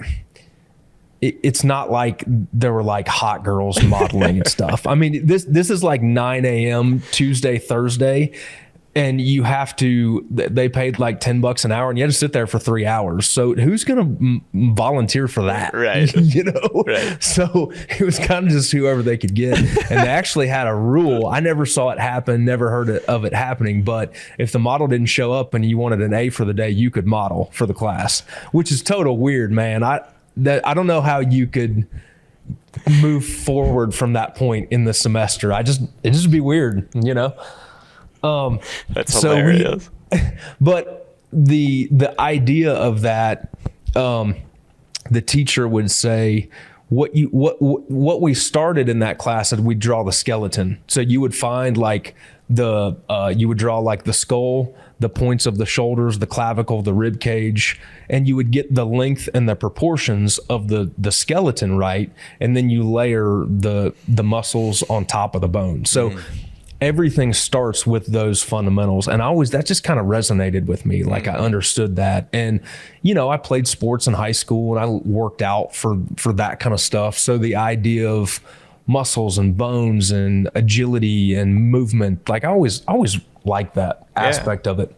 it's not like there were like hot girls modeling and stuff. I mean, this is like 9 a.m. Tuesday, Thursday. And you have to, they paid like $10 an hour and you had to sit there for 3 hours. So who's going to volunteer for that? Right. You know? Right. So it was kind of just whoever they could get. And they actually had a rule. I never saw it happen, never heard of it happening. But if the model didn't show up and you wanted an A for the day, you could model for the class, which is total weird, man. I don't know how you could move forward from that point in the semester. It'd just be weird, you know? That's hilarious. But the idea of that, the teacher would say, what we started in that class is we'd draw the skeleton. So you would find like you would draw like the skull, the points of the shoulders, the clavicle, the rib cage, and you would get the length and the proportions of the skeleton right, and then you layer the muscles on top of the bone. So everything starts with those fundamentals. And that just kind of resonated with me. Like I understood that. And, you know, I played sports in high school and I worked out for that kind of stuff. So the idea of muscles and bones and agility and movement, like I always liked that aspect of it.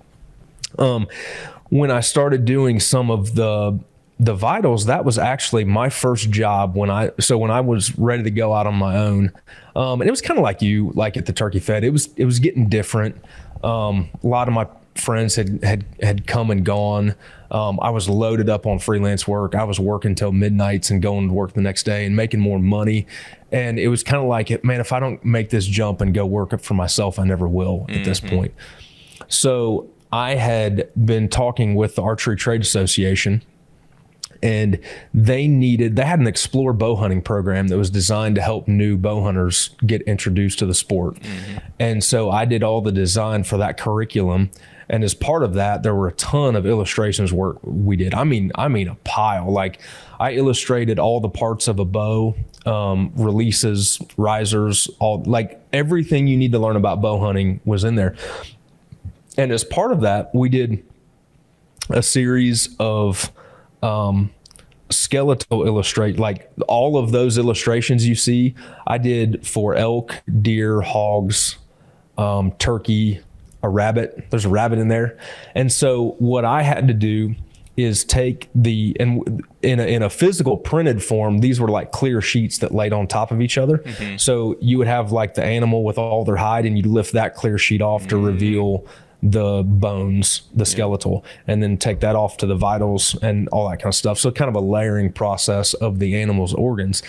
When I started doing some of the vitals, that was actually my first job when I was ready to go out on my own. And it was kind of like you, like at the Turkey Fed, it was getting different. A lot of my friends had come and gone. I was loaded up on freelance work. I was working till midnights and going to work the next day and making more money. And it was kind of like, man, if I don't make this jump and go work up for myself, I never will at this point. So I had been talking with the Archery Trade Association, and they had an Explore bow hunting program that was designed to help new bow hunters get introduced to the sport. And so I did all the design for that curriculum. And as part of that, there were a ton of illustrations work we did. I mean a pile. Like I illustrated all the parts of a bow, releases, risers, all like everything you need to learn about bow hunting was in there. And as part of that, we did a series of skeletal illustrate, like all of those illustrations you see, I did for elk, deer, hogs, turkey, a rabbit. There's a rabbit in there. And so what I had to do is take in a physical printed form, these were like clear sheets that laid on top of each other. So you would have like the animal with all their hide and you'd lift that clear sheet off to reveal the bones, the skeletal, and then take that off to the vitals and all that kind of stuff. So kind of a layering process of the animal's organs.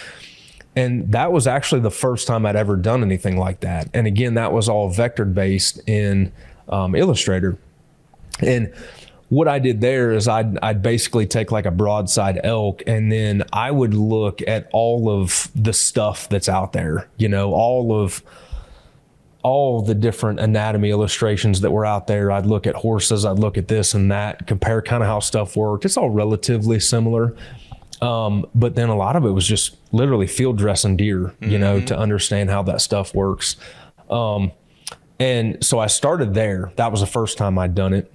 And that was actually the first time I'd ever done anything like that. And again, that was all vector based in Illustrator. And what I did there is I'd basically take like a broadside elk, and then I would look at all of the stuff that's out there, you know, all the different anatomy illustrations that were out there. I'd look at horses, I'd look at this and that, compare kind of how stuff worked. It's all relatively similar. But then a lot of it was just literally field dressing deer, you know, to understand how that stuff works. And so I started there. That was the first time I'd done it.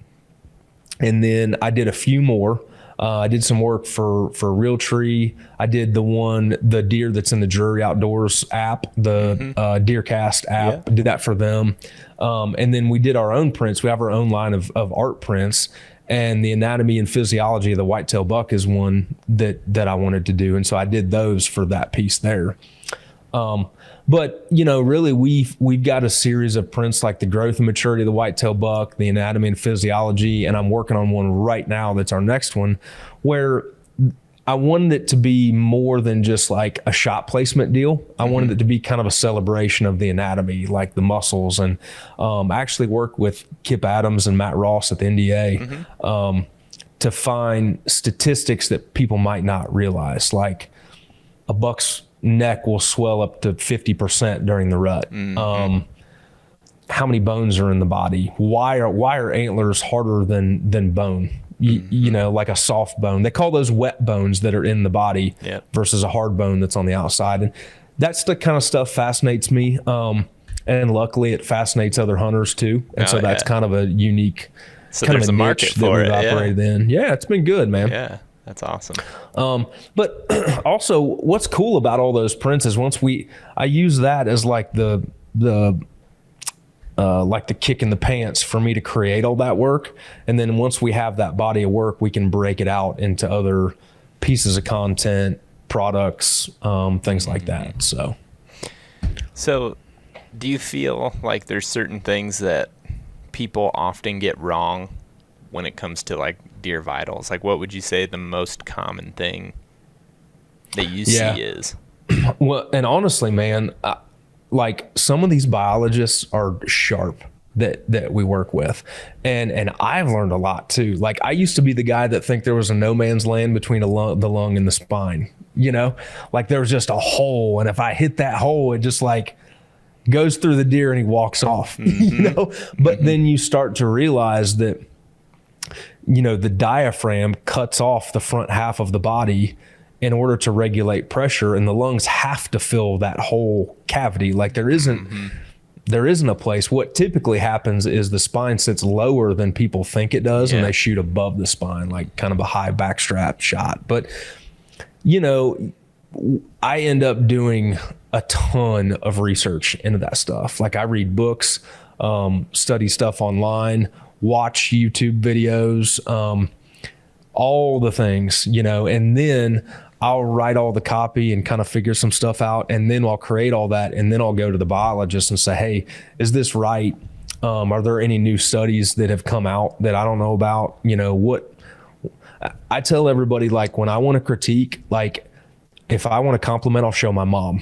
And then I did a few more. I did some work for Realtree. I did the deer that's in the Drury Outdoors app, the DeerCast app. Yeah. Did that for them. And then we did our own prints. We have our own line of art prints. And the anatomy and physiology of the whitetail buck is one that I wanted to do. And so I did those for that piece there. But really we've got a series of prints like the growth and maturity of the whitetail buck, the anatomy and physiology, and I'm working on one right now that's our next one, where I wanted it to be more than just like a shot placement deal. I wanted it to be kind of a celebration of the anatomy, like the muscles. And I actually worked with Kip Adams and Matt Ross at the NDA to find statistics that people might not realize, like a buck's neck will swell up to 50% during the rut. How many bones are in the body? Why are antlers harder than bone? Like a soft bone. They call those wet bones that are in the body versus a hard bone that's on the outside. And that's the kind of stuff fascinates me. And luckily it fascinates other hunters too. And so that's kind of a unique kind of a niche that we've operated in. Yeah, it's been good, man. Yeah. That's awesome. But also what's cool about all those prints is I use that as like the kick in the pants for me to create all that work. And then once we have that body of work, we can break it out into other pieces of content, products, things like that. So do you feel like there's certain things that people often get wrong when it comes to like deer vitals? Like what would you say the most common thing that you see is? Well, and honestly, man, like some of these biologists are sharp that we work with. And I've learned a lot too. Like I used to be the guy that think there was a no man's land between the lung and the spine, like there was just a hole. And if I hit that hole, it just like goes through the deer and he walks off, but then you start to realize that, the diaphragm cuts off the front half of the body in order to regulate pressure, and the lungs have to fill that whole cavity. Like there isn't a place. What typically happens is the spine sits lower than people think it does, and they shoot above the spine, like kind of a high backstrap shot. But, I end up doing a ton of research into that stuff. Like I read books, study stuff online, watch YouTube videos, all the things, and then I'll write all the copy and kind of figure some stuff out. And then I'll create all that. And then I'll go to the biologist and say, hey, is this right? Are there any new studies that have come out that I don't know about? What I tell everybody, like when I want to critique, like if I want to compliment, I'll show my mom.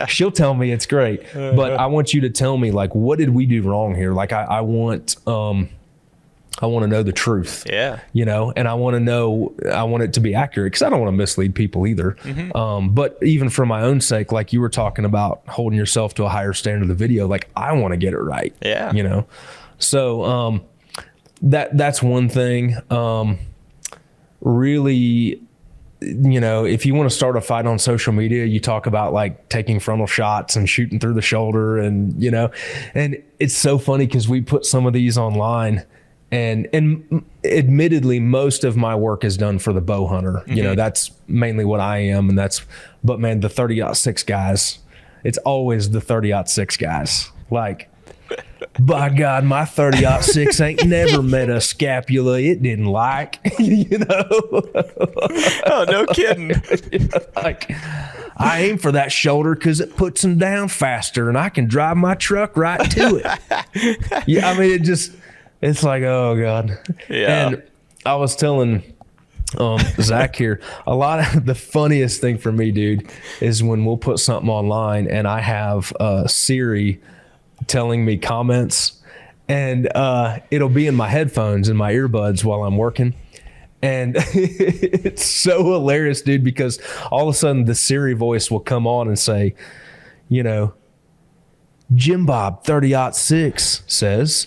She'll tell me it's great, but I want you to tell me, like, what did we do wrong here? Like, I want to know the truth. And I want it to be accurate, because I don't want to mislead people either. But even for my own sake, like you were talking about holding yourself to a higher standard of the video, like I want to get it right. So that's one thing. Really, if you want to start a fight on social media, you talk about like taking frontal shots and shooting through the shoulder, and and it's so funny because we put some of these online, and admittedly most of my work is done for the bow hunter. That's mainly what I am, but man, the 30-06 guys, it's always the 30-06 guys. Like, by God, my 30-06 ain't never met a scapula it didn't like, Oh, no kidding. Like, I aim for that shoulder because it puts them down faster and I can drive my truck right to it. I mean, it's like, oh God. And I was telling Zach here, a lot of the funniest thing for me, dude, is when we'll put something online and I have Siri telling me comments, and it'll be in my headphones and my earbuds while I'm working. And it's so hilarious, dude, because all of a sudden the Siri voice will come on and say, Jim Bob 30-06 says,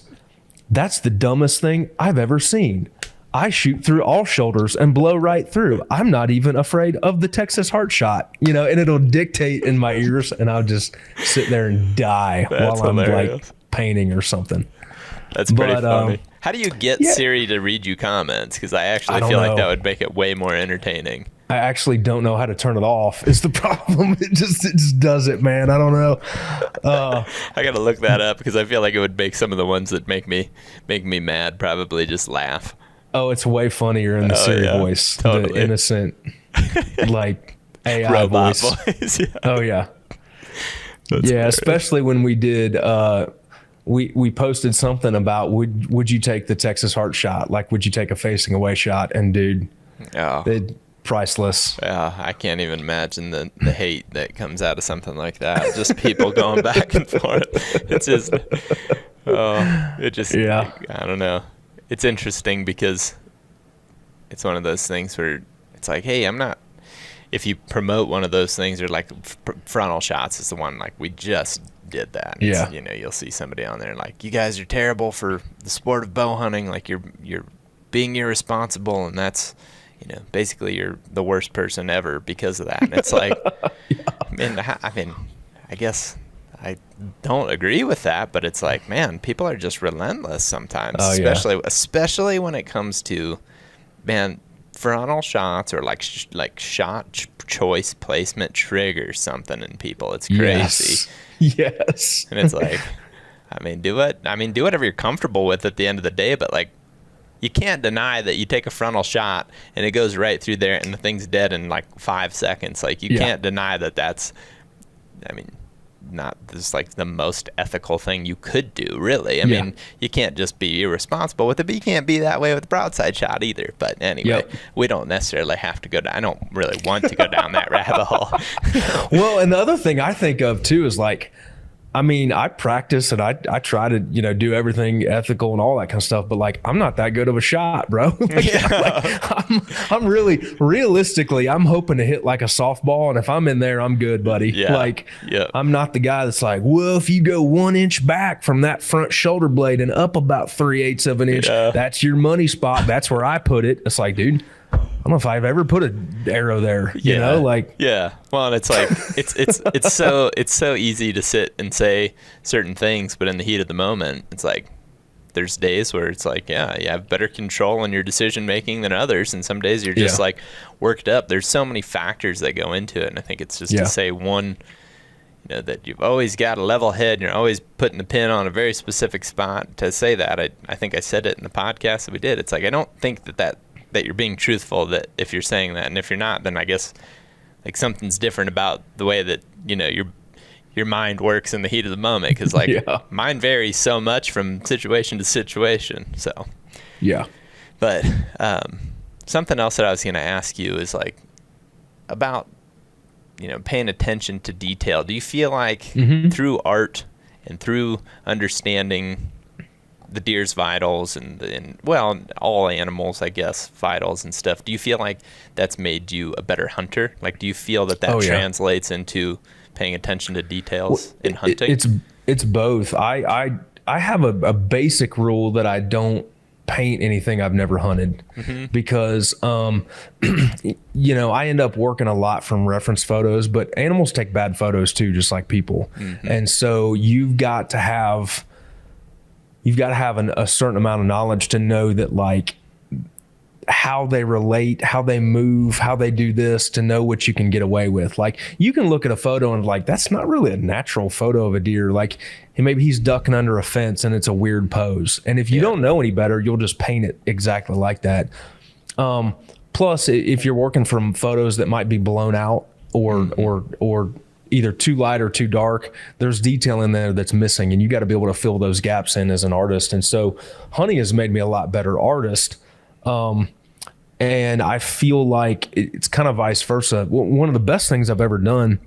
that's the dumbest thing I've ever seen. I shoot through all shoulders and blow right through. I'm not even afraid of the Texas heart shot, and it'll dictate in my ears, and I'll just sit there and die while I'm like painting or something. That's pretty funny. How do you get Siri to read you comments? Because I actually feel like that would make it way more entertaining. I actually don't know how to turn it off is the problem. It just does it, man. I don't know. I got to look that up because I feel like it would make some of the ones that make me mad probably just laugh. Oh, it's way funnier in the Siri voice. Totally. The innocent, like AI robot voice. Yeah. Oh, yeah. That's hilarious. Especially when we did, we posted something about would you take the Texas Heart shot? Like, would you take a facing away shot? And dude, priceless. Yeah, I can't even imagine the hate that comes out of something like that. Just people going back and forth. It's just, I don't know. It's interesting because it's one of those things where it's like, hey, if you promote one of those things, or like frontal shots is the one, like we just did that. Yeah. You'll see somebody on there like, you guys are terrible for the sport of bow hunting. Like you're being irresponsible, and that's, basically you're the worst person ever because of that. And it's like, I guess I don't agree with that, but it's like, man, people are just relentless sometimes, especially when it comes to, man, frontal shots or like shot choice placement triggers something in people. It's crazy. Yes. And it's like, do whatever you're comfortable with at the end of the day, but like, you can't deny that you take a frontal shot and it goes right through there and the thing's dead in like 5 seconds. Like you can't deny that that's, not just like the most ethical thing you could do, really. I mean, you can't just be irresponsible with it, but you can't be that way with the broadside shot either. But anyway, we don't necessarily have to go down. I don't really want to go down that rabbit hole. Well, and the other thing I think of too is like, I practice and I try to, do everything ethical and all that kind of stuff, but like, I'm not that good of a shot, bro. I'm really, realistically, I'm hoping to hit like a softball. And if I'm in there, I'm good, buddy. Yeah. I'm not the guy that's like, well, if you go 1 inch back from that front shoulder blade and up about 3/8 of an inch, that's your money spot. That's where I put it. It's like, dude, I don't know if I've ever put an arrow there, Well, and it's like, it's so easy to sit and say certain things, but in the heat of the moment, it's like, there's days where it's like, you have better control in your decision making than others. And some days you're just like worked up. There's so many factors that go into it. And I think it's just to say one, that you've always got a level head and you're always putting the pin on a very specific spot. To say that, I think I said it in the podcast that we did. It's like, I don't think that you're being truthful, that if you're saying that, and if you're not, then I guess like something's different about the way that your mind works in the heat of the moment, because like mine varies so much from situation to situation. So but something else that I was going to ask you is like about paying attention to detail. Do you feel like through art and through understanding the deer's vitals and all animals, I guess, vitals and stuff, do you feel like that's made you a better hunter? Like, do you feel that translates into paying attention to details in hunting? It's both. I have a basic rule that I don't paint anything I've never hunted, because I end up working a lot from reference photos, but animals take bad photos too, just like people. And so you've got to have a certain amount of knowledge to know that, like, how they relate, how they move, how they do this, to know what you can get away with. Like, you can look at a photo and like, that's not really a natural photo of a deer. Like, maybe he's ducking under a fence and it's a weird pose. And if you don't know any better, you'll just paint it exactly like that. Plus, if you're working from photos that might be blown out or either too light or too dark, there's detail in there that's missing, and you got to be able to fill those gaps in as an artist. And so hunting has made me a lot better artist. And I feel like it's kind of vice versa. One of the best things I've ever done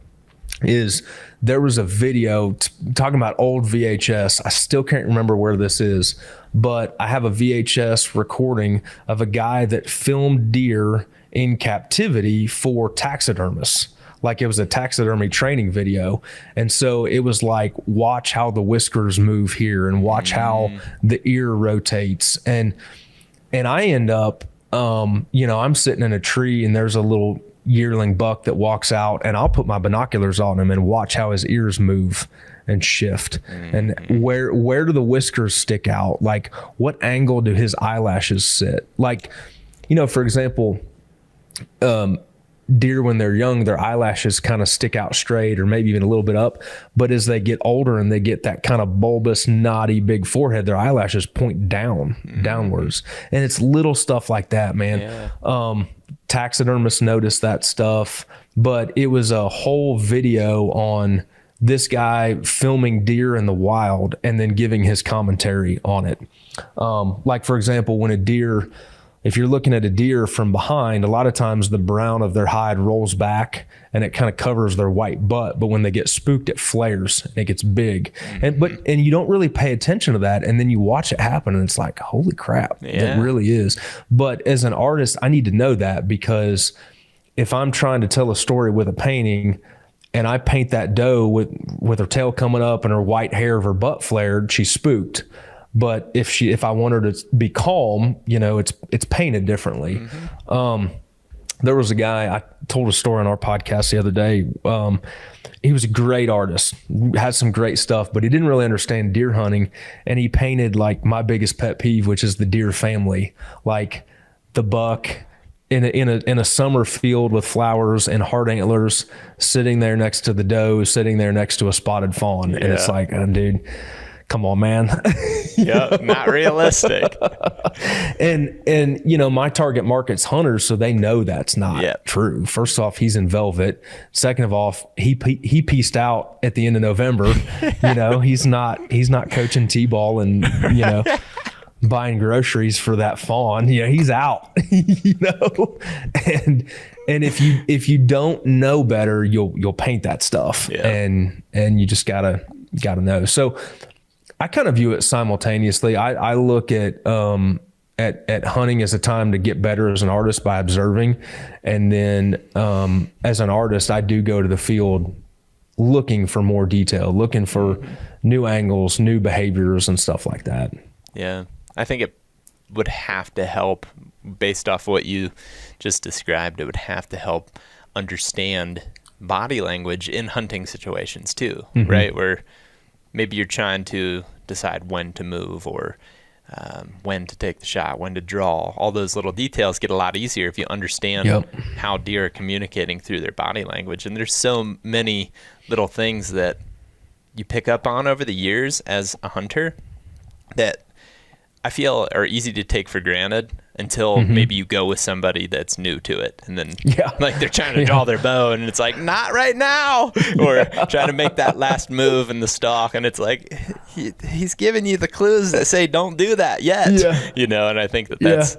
is there was a video talking about old VHS. I still can't remember where this is, but I have a VHS recording of a guy that filmed deer in captivity for taxidermists. Like, it was a taxidermy training video. And so it was like, watch how the whiskers move here and watch how the ear rotates. And I end up, I'm sitting in a tree and there's a little yearling buck that walks out, and I'll put my binoculars on him and watch how his ears move. and shift. And where do the whiskers stick out? Like, what angle do his eyelashes sit? Like, you know, for example, deer, when they're young, their eyelashes kind of stick out straight or maybe even a little bit up. But as they get older and they get that kind of bulbous, knotty, big forehead, their eyelashes point downwards. And it's little stuff like that, man. Yeah. Taxidermists notice that stuff. But it was a whole video on this guy filming deer in the wild and then giving his commentary on it. Like, for example, when a deer... If you're looking at a deer from behind, a lot of times the brown of their hide rolls back and it kind of covers their white butt. But when they get spooked, it flares and it gets big. And you don't really pay attention to that. And then you watch it happen and it's like, holy crap, it really is. But as an artist, I need to know that, because if I'm trying to tell a story with a painting and I paint that doe with her tail coming up and her white hair of her butt flared, she's spooked. But if I want her to be calm, you know, it's painted differently. There was a guy, I told a story on our podcast the other day. He was a great artist, had some great stuff, but he didn't really understand deer hunting. And he painted like my biggest pet peeve, which is the deer family, like the buck in a summer field with flowers and hard antlers, sitting there next to the doe, sitting there next to a spotted fawn. Yeah. And it's like, oh, dude, come on, man. Yeah, not realistic. And you know, my target market's hunters, so they know that's not true. First off, he's in velvet. Second of all, he pieced out at the end of November. You know, he's not coaching T-ball and, you know, buying groceries for that fawn. You know, he's out. You know, and if you don't know better, you'll paint that stuff. Yeah. And you just gotta know. So I kind of view it simultaneously. I look at hunting as a time to get better as an artist by observing. And then as an artist, I do go to the field looking for more detail, looking for new angles, new behaviors and stuff like that. Yeah. I think it would have to help, based off what you just described, it would have to help understand body language in hunting situations too, right? Where maybe you're trying to decide when to move or when to take the shot, when to draw. All those little details get a lot easier if you understand how deer are communicating through their body language. And there's so many little things that you pick up on over the years as a hunter that I feel are easy to take for granted until maybe you go with somebody that's new to it. And then like they're trying to draw their bow and it's like, not right now, or trying to make that last move in the stalk. And it's like, he's giving you the clues that say, don't do that yet, you know? And I think that's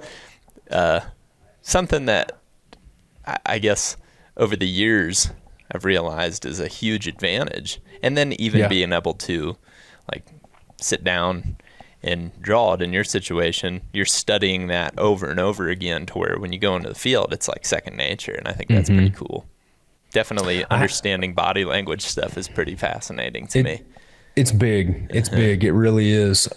something that I guess over the years I've realized is a huge advantage. And then even being able to like sit down and draw it in your situation, you're studying that over and over again to where when you go into the field, it's like second nature. And I think that's pretty cool. Definitely understanding body language stuff is pretty fascinating to me. It's big. It's big. It really is.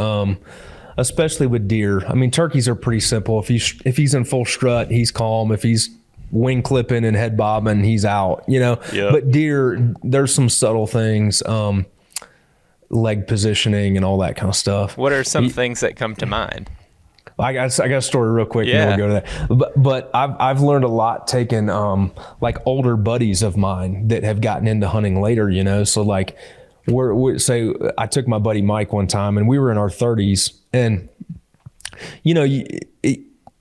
Especially with deer. I mean, turkeys are pretty simple. If he's in full strut, he's calm. If he's wing clipping and head bobbing, he's out, you know. But deer, there's some subtle things. Leg positioning and all that kind of stuff. What are some things that come to mind? I got a story real quick. And then we'll go to that. But I've learned a lot taking like older buddies of mine that have gotten into hunting later, you know. So like say I took my buddy Mike one time and we were in our 30s, and you know,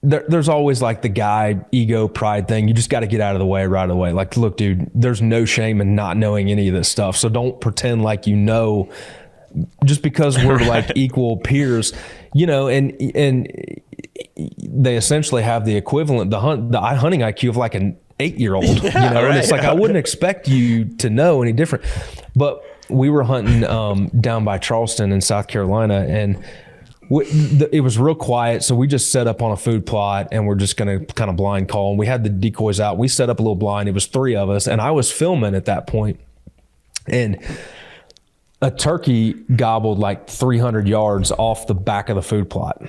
there's always like the guy ego pride thing. You just got to get out of the way right away. Like, look, dude, there's no shame in not knowing any of this stuff. So don't pretend like you know, just because we're like equal peers, you know, and they essentially have the equivalent, the hunting IQ of like an 8-year-old, you know, and it's like, I wouldn't expect you to know any different. But we were hunting down by Charleston in South Carolina, and it was real quiet, so we just set up on a food plot and we're just going to kind of blind call. And we had the decoys out. We set up a little blind. It was 3 of us, and I was filming at that point. And a turkey gobbled like 300 yards off the back of the food plot.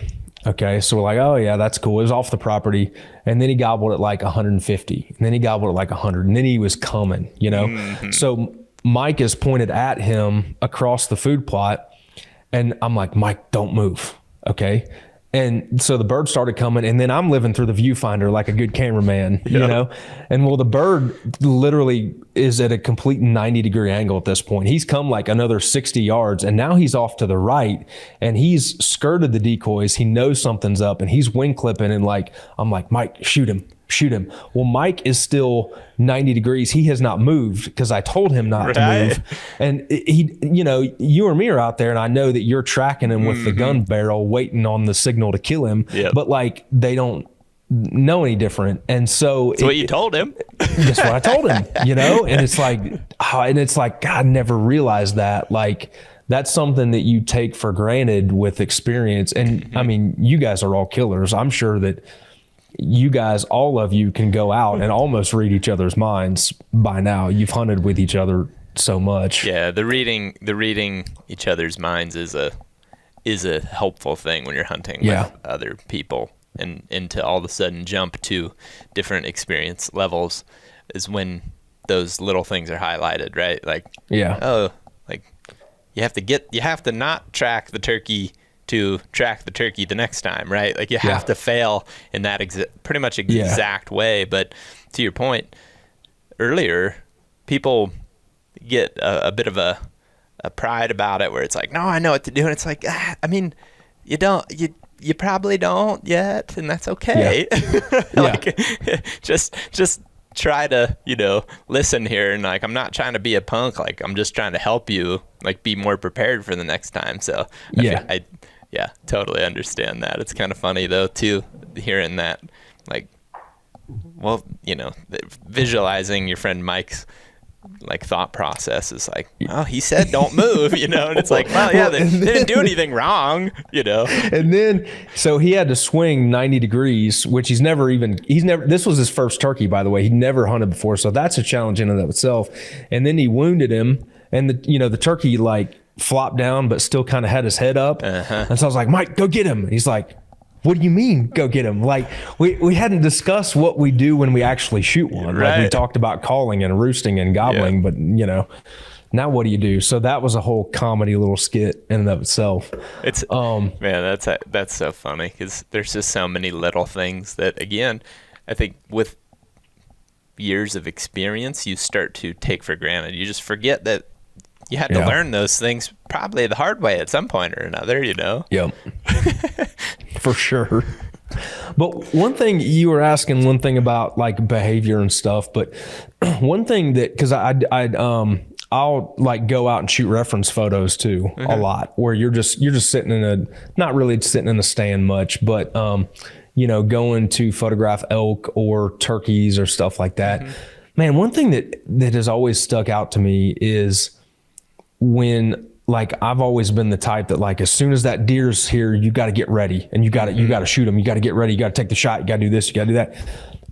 Okay, so we're like, oh yeah, that's cool. It was off the property. And then he gobbled at like 150. And then he gobbled at like 100. And then he was coming, you know? So Mike is pointed at him across the food plot. And I'm like, Mike, don't move. Okay. And so the bird started coming, and then I'm living through the viewfinder like a good cameraman, you know? And well, the bird literally is at a complete 90-degree angle at this point. He's come like another 60 yards, and now he's off to the right, and he's skirted the decoys. He knows something's up, and he's wing clipping, and like, I'm like, Mike, shoot him. Well, Mike is still 90 degrees. He has not moved because I told him not to move. And he, you know, you or me are out there, and I know that you're tracking him with the gun barrel, waiting on the signal to kill him. But like, they don't know any different. And so that's what you told him. That's what I told him, you know? And it's like, God, never realized that. Like, that's something that you take for granted with experience. And I mean, you guys are all killers. I'm sure that you guys, all of you, can go out and almost read each other's minds by now. You've hunted with each other so much. Yeah, the reading each other's minds is a helpful thing when you're hunting with other people, and to all of a sudden jump to different experience levels is when those little things are highlighted, right? Like, like you have to not track the turkey to track the turkey the next time, right? Like, you have to fail in that pretty much exact way. But to your point earlier, people get a bit of a pride about it, where it's like, no, I know what to do. And it's like, I mean, you probably don't yet, and that's okay. Like, just try to, you know, listen here. And like, I'm not trying to be a punk. Like, I'm just trying to help you, like, be more prepared for the next time. So I totally understand that. It's kind of funny though too, hearing that, like, well, you know, visualizing your friend Mike's like thought process is like, oh, he said don't move, you know, and it's like, well, yeah, they didn't do anything wrong, you know. And then so he had to swing 90 degrees, which he's never this was his first turkey, by the way. He'd never hunted before, so that's a challenge in and of itself. And then he wounded him, and the turkey like flopped down but still kind of had his head up. And so I was like, Mike, go get him. And he's like, what do you mean go get him? Like, we hadn't discussed what we do when we actually shoot one. Like, we talked about calling and roosting and gobbling, but you know, now what do you do? So that was a whole comedy little skit in and of itself. It's man, that's so funny, because there's just so many little things that, again, I think with years of experience you start to take for granted. You just forget that you had to learn those things probably the hard way at some point or another, you know? Yep. For sure. But one thing you were asking, one thing about like behavior and stuff, but one thing that, because I'll like go out and shoot reference photos too a lot, where you're just sitting not really sitting in a stand much, but you know, going to photograph elk or turkeys or stuff like that. Man, one thing that has always stuck out to me is when, like, I've always been the type that, like, as soon as that deer's here, you got to get ready, and you got to shoot him. You got to get ready. You got to take the shot. You got to do this. You got to do that.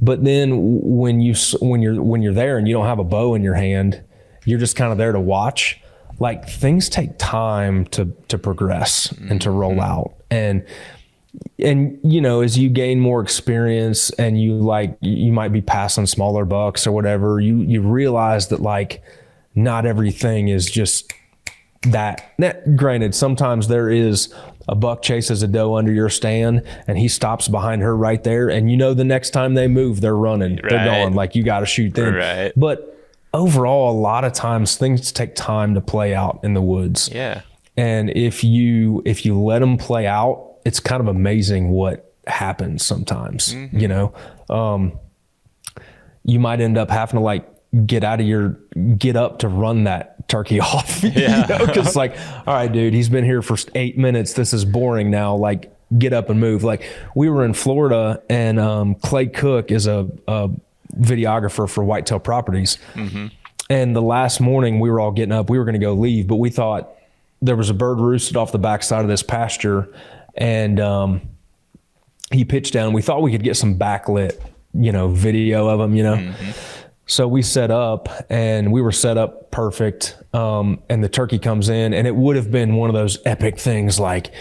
But then when you're there and you don't have a bow in your hand, you're just kind of there to watch. Like, things take time to progress and to roll out. And you know, as you gain more experience and you might be passing smaller bucks or whatever, you realize that, like, not everything is just that. Granted, sometimes there is a buck chases a doe under your stand and he stops behind her right there, and you know the next time they move, they're running, they're going, like, you got to shoot them. But overall, a lot of times things take time to play out in the woods. And if you let them play out, it's kind of amazing what happens sometimes. You know, you might end up having to, like, get up to run that turkey off. You know, because like, all right, dude, he's been here for 8 minutes. This is boring now. Like, get up and move. Like, we were in Florida, and Clay Cook is a videographer for Whitetail Properties. And the last morning we were all getting up, we were going to go leave, but we thought there was a bird roosted off the backside of this pasture, and he pitched down. We thought we could get some backlit, you know, video of him, you know. So we set up, and we were set up perfect. And the turkey comes in, and it would have been one of those epic things, like,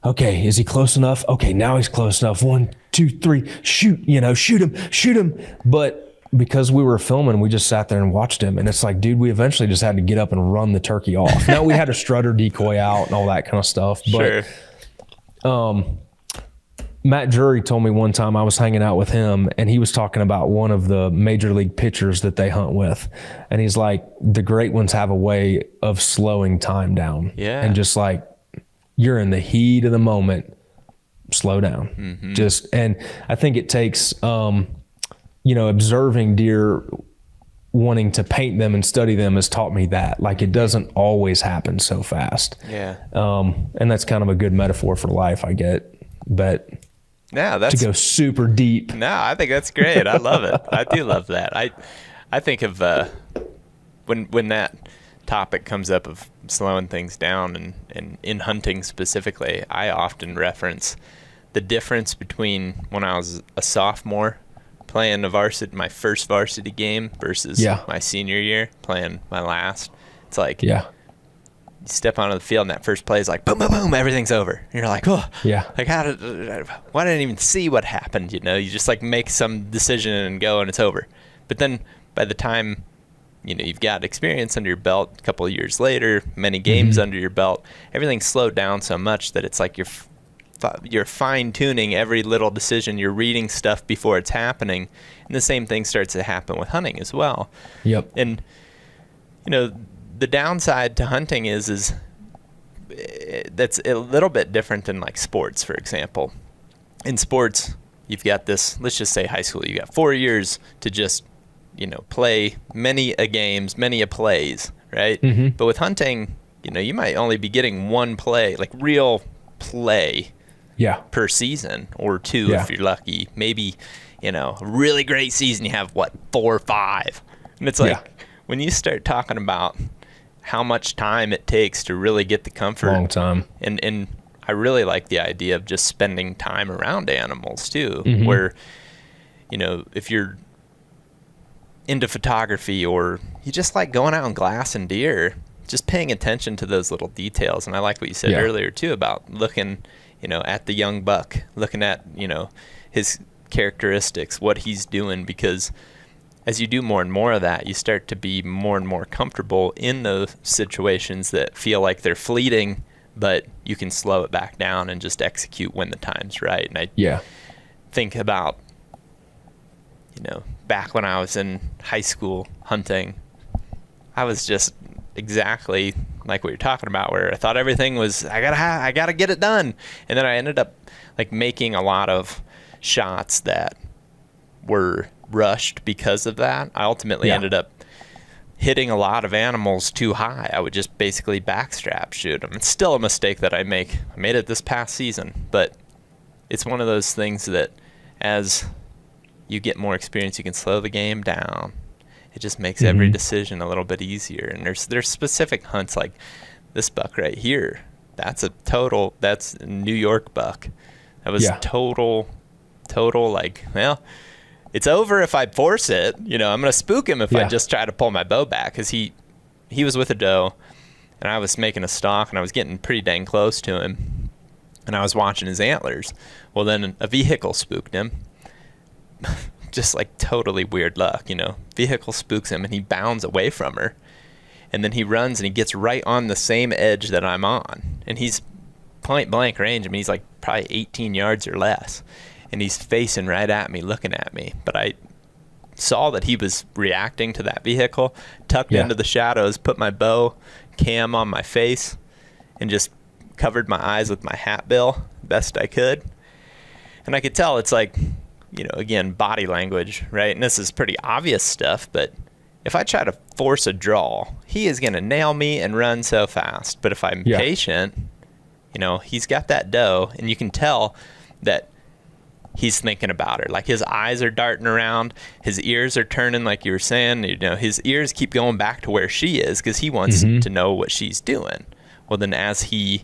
okay, is he close enough? Okay, now he's close enough. 1, 2, 3, shoot, you know, shoot him. But because we were filming, we just sat there and watched him. And it's like, dude, we eventually just had to get up and run the turkey off. Now we had a strutter decoy out and all that kind of stuff. But Matt Drury told me one time, I was hanging out with him and he was talking about one of the major league pitchers that they hunt with. And he's like, the great ones have a way of slowing time down. Yeah. And just like, you're in the heat of the moment, slow down. And I think it takes, observing deer, wanting to paint them and study them has taught me that. Like, it doesn't always happen so fast. Yeah. And that's kind of a good metaphor for life, I get. But to go super deep. No, I think that's great. I love it. I do love that. I think of when that topic comes up of slowing things down and in hunting specifically, I often reference the difference between when I was a sophomore playing my first varsity game versus my senior year playing my last. It's like you step onto the field and that first play is like boom, boom, boom, everything's over. And you're like, oh, like why didn't I even see what happened? You just like make some decision and go and it's over. But then by the time you've got experience under your belt, a couple of years later, many games under your belt, everything's slowed down so much that it's like you're fine-tuning every little decision. You're reading stuff before it's happening, and the same thing starts to happen with hunting as well. Yep. And the downside to hunting is that's a little bit different than like sports, for example. In sports, you've got this, let's just say high school, you got 4 years to just play many a games, many a plays, right? But with hunting, you might only be getting one play, like real play per season, or two if you're lucky. Maybe, a really great season, you have 4 or 5. And it's like, when you start talking about how much time it takes to really get the comfort. Long time. And I really like the idea of just spending time around animals too, where, if you're into photography or you just like going out and glassing deer, just paying attention to those little details. And I like what you said earlier too about looking, at the young buck, looking at, his characteristics, what he's doing, because as you do more and more of that, you start to be more and more comfortable in those situations that feel like they're fleeting, but you can slow it back down and just execute when the time's right. And I think about, back when I was in high school hunting, I was just exactly like what you're talking about, where I thought everything was, I gotta get it done. And then I ended up like making a lot of shots that were rushed because of that. I ultimately ended up hitting a lot of animals too high. I would just basically backstrap shoot them. It's still a mistake that I make. I made it this past season, but it's one of those things that as you get more experience, you can slow the game down. It just makes every decision a little bit easier. And there's specific hunts like this buck right here. That's a New York buck. That was total like, well, it's over if I force it. I'm going to spook him if I just try to pull my bow back, because he was with a doe and I was making a stalk and I was getting pretty dang close to him and I was watching his antlers. Well, then a vehicle spooked him. Just like totally weird luck, vehicle spooks him and he bounds away from her, and then he runs and he gets right on the same edge that I'm on, and he's point blank range. I mean, he's like probably 18 yards or less, and he's facing right at me, looking at me. But I saw that he was reacting to that vehicle, tucked into the shadows, put my bow cam on my face, and just covered my eyes with my hat bill best I could. And I could tell it's like, again, body language, right? And this is pretty obvious stuff, but if I try to force a draw, he is going to nail me and run so fast. But if I'm patient, he's got that doe, and you can tell that he's thinking about her. Like, his eyes are darting around, his ears are turning, like you were saying. His ears keep going back to where she is because he wants to know what she's doing. Well, then as he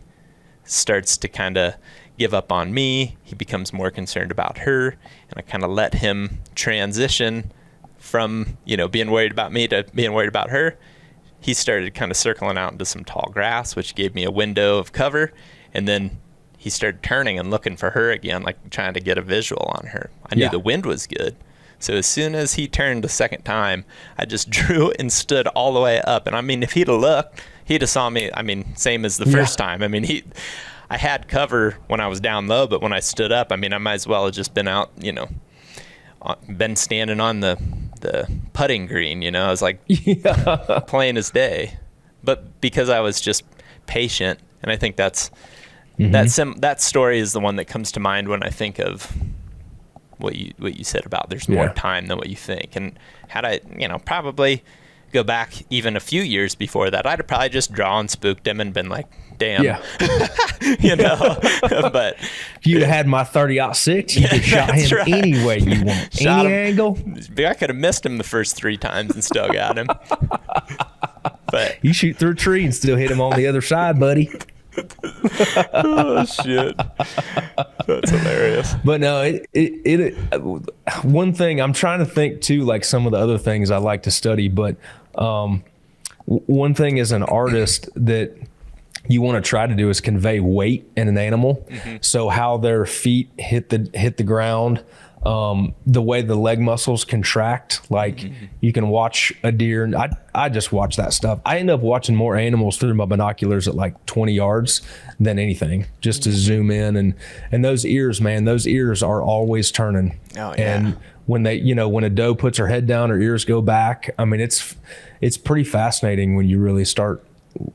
starts to kind of give up on me, he becomes more concerned about her, and I kind of let him transition from being worried about me to being worried about her. He started kind of circling out into some tall grass, which gave me a window of cover, and then he started turning and looking for her again, like trying to get a visual on her. I knew the wind was good, So as soon as he turned the second time, I just drew and stood all the way up. And I mean, if he'd have looked, he'd have saw me. I mean, same as the first time. I mean, I had cover when I was down low, but when I stood up, I mean, I might as well have just been out, been standing on the putting green, I was like plain as day. But because I was just patient, and I think that's that story is the one that comes to mind when I think of what you said about there's more time than what you think. And had I, probably go back even a few years before that, I'd have probably just drawn, spooked him, and been like, damn. Yeah. But if you'd have had my 30-06, you could shot him any way you want. Any angle. I could have missed him the first 3 times and still got him. But you shoot through a tree and still hit him on the other side, buddy. Oh shit, that's hilarious. But no, it one thing I'm trying to think too, like some of the other things I like to study, but one thing as an artist that you want to try to do is convey weight in an animal. So how their feet hit the ground, the way the leg muscles contract, like you can watch a deer, and I just watch that stuff. I end up watching more animals through my binoculars at like 20 yards than anything, just to zoom in. And those ears, man, those ears are always turning. Oh, yeah. And when they, when a doe puts her head down, her ears go back. I mean, it's pretty fascinating when you really start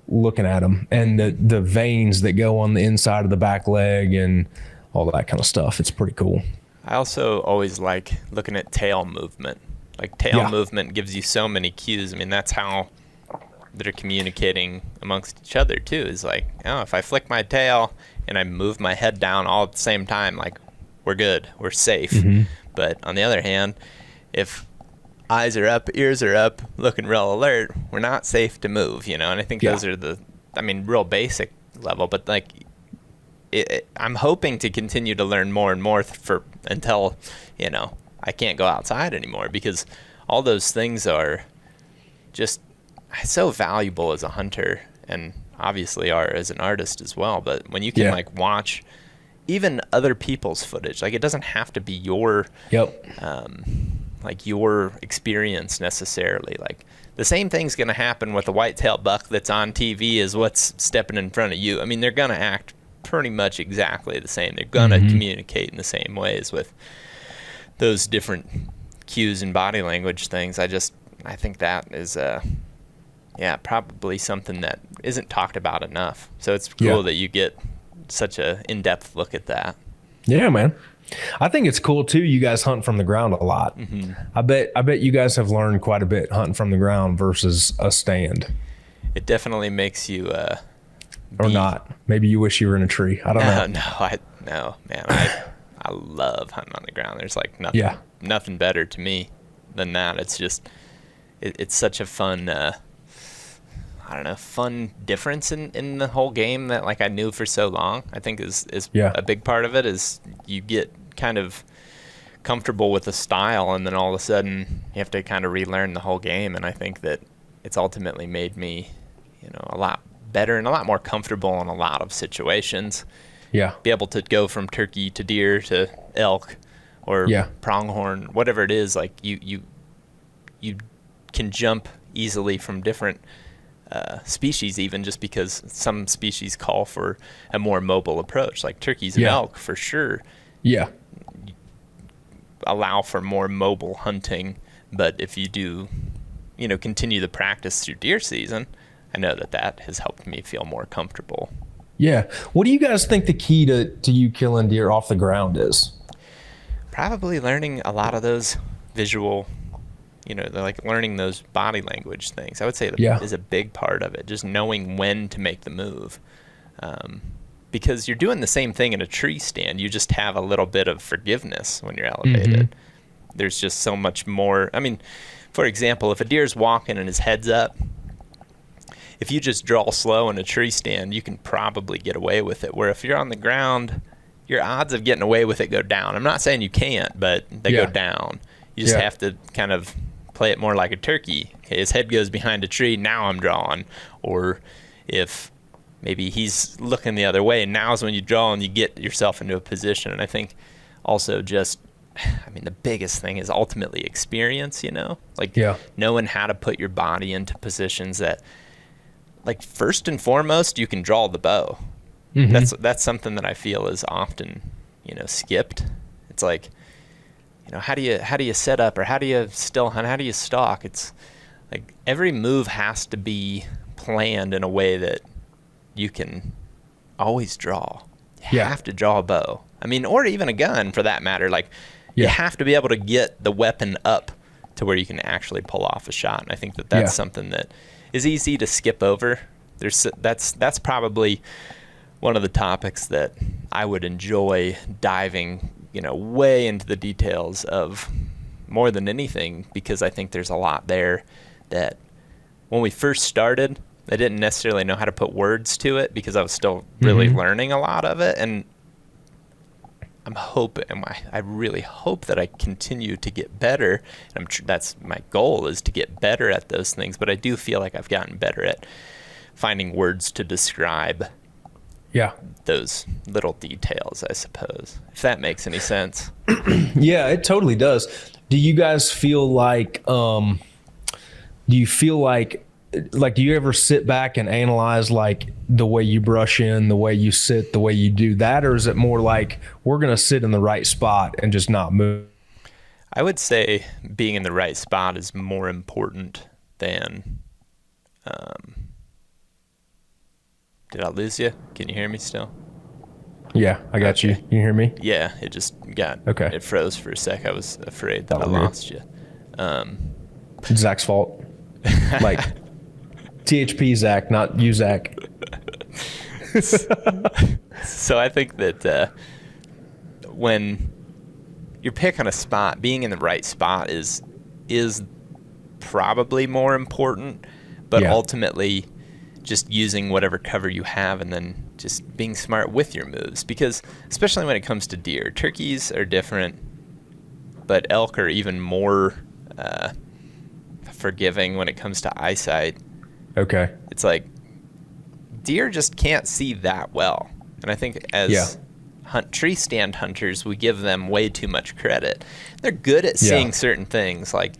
looking at them, and the veins that go on the inside of the back leg and all that kind of stuff. It's pretty cool. I also always like looking at tail movement. Like tail movement gives you so many cues. I mean, that's how they're communicating amongst each other too, is like, if I flick my tail and I move my head down all at the same time, like we're good, we're safe. But on the other hand, if eyes are up, ears are up, looking real alert, we're not safe to move, and I think those are real basic level, but like I'm hoping to continue to learn more and more until I can't go outside anymore, because all those things are just so valuable as a hunter, and obviously are as an artist as well. But when you can like watch even other people's footage, like it doesn't have to be your like your experience necessarily. Like the same thing's going to happen with a white-tailed buck that's on TV as what's stepping in front of you. I mean, they're going to act pretty much exactly the same. They're going to communicate in the same ways with those different cues and body language things. I think that is probably something that isn't talked about enough. So it's cool that you get such a in-depth look at that. Yeah, man. I think it's cool too. You guys hunt from the ground a lot. I bet you guys have learned quite a bit hunting from the ground versus a stand. It definitely makes you or not. Maybe you wish you were in a tree. I don't know. No, man. I love hunting on the ground. There's like nothing better to me than that. It's just it's such a fun fun difference in the whole game that like I knew for so long. I think is a big part of it is you get kind of comfortable with the style, and then all of a sudden you have to kind of relearn the whole game. And I think that it's ultimately made me, a lot better and a lot more comfortable in a lot of situations. Yeah. Be able to go from turkey to deer to elk or pronghorn, whatever it is. Like you can jump easily from different species, even just because some species call for a more mobile approach, like turkeys and elk for sure. Yeah. Allow for more mobile hunting. But if you do, continue the practice through deer season, I know that has helped me feel more comfortable. Yeah. What do you guys think the key to you killing deer off the ground is? Probably learning a lot of those visual, like learning those body language things. I would say that is a big part of it, just knowing when to make the move. Because you're doing the same thing in a tree stand. You just have a little bit of forgiveness when you're elevated. There's just so much more. I mean, for example, if a deer's walking and his head's up, if you just draw slow in a tree stand, you can probably get away with it. Where if you're on the ground, your odds of getting away with it go down. I'm not saying you can't, but they go down. You just have to kind of play it more like a turkey. Okay, his head goes behind a tree, now I'm drawing. Or if maybe he's looking the other way, and now's when you draw and you get yourself into a position. And I think also just I mean, the biggest thing is ultimately experience, like knowing how to put your body into positions that, like, first and foremost, you can draw the bow. That's something that I feel is often, skipped. It's like, how do you set up, or how do you still hunt? How do you stalk? It's like every move has to be planned in a way that you can always draw. You have to draw a bow. I mean, or even a gun for that matter. Like, you have to be able to get the weapon up to where you can actually pull off a shot. And I think that's something that is easy to skip over. That's probably one of the topics that I would enjoy diving, way into the details of more than anything, because I think there's a lot there that when we first started, I didn't necessarily know how to put words to it because I was still really learning a lot of it. And I really hope that I continue to get better. And that's my goal, is to get better at those things. But I do feel like I've gotten better at finding words to describe those little details, I suppose, if that makes any sense. Yeah, it totally does. Do you guys feel like, do you ever sit back and analyze, like, the way you brush in, the way you sit, the way you do that? Or is it more like, we're going to sit in the right spot and just not move? I would say being in the right spot is more important than, did I lose you? Can you hear me still? Yeah, I got you. You hear me? Yeah, it just it froze for a sec. I was afraid that I lost you. It's Zach's fault. Like, THP Zach, not you Zach. So I think that when you're picking a spot, being in the right spot is probably more important, but ultimately just using whatever cover you have and then just being smart with your moves, because especially when it comes to deer, turkeys are different, but elk are even more forgiving when it comes to eyesight. Okay. It's like deer just can't see that well. And I think as tree stand hunters, we give them way too much credit. They're good at seeing certain things. Like,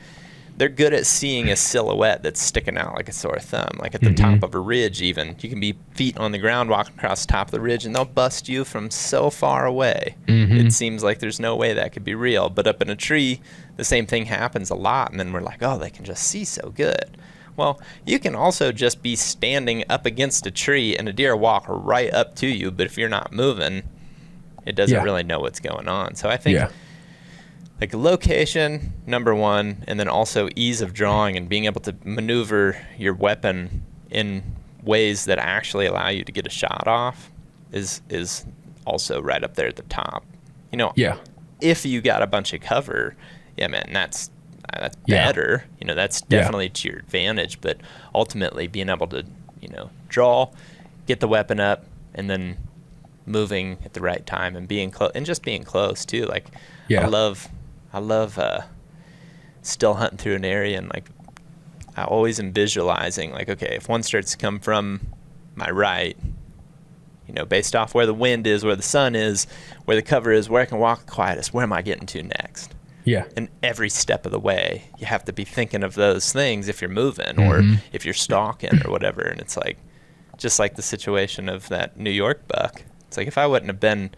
they're good at seeing a silhouette that's sticking out like a sore thumb, like at the top of a ridge even. You can be feet on the ground walking across the top of the ridge, and they'll bust you from so far away. It seems like there's no way that could be real. But up in a tree, the same thing happens a lot, and then we're like, oh, they can just see so good. Well, you can also just be standing up against a tree and a deer walk right up to you, but if you're not moving, it doesn't really know what's going on. So I think like location, number one, and then also ease of drawing and being able to maneuver your weapon in ways that actually allow you to get a shot off is also right up there at the top. If you got a bunch of cover, man, that's better. That's definitely to your advantage. But ultimately, being able to, draw, get the weapon up, and then moving at the right time and being close, and just being close too. Like, I love still hunting through an area, and like I always am visualizing, like, okay, if one starts to come from my right, based off where the wind is, where the sun is, where the cover is, where I can walk the quietest, where am I getting to next? Yeah. And every step of the way, you have to be thinking of those things if you're moving or if you're stalking or whatever. And it's like, just like the situation of that New York buck. It's like, if I wouldn't have been,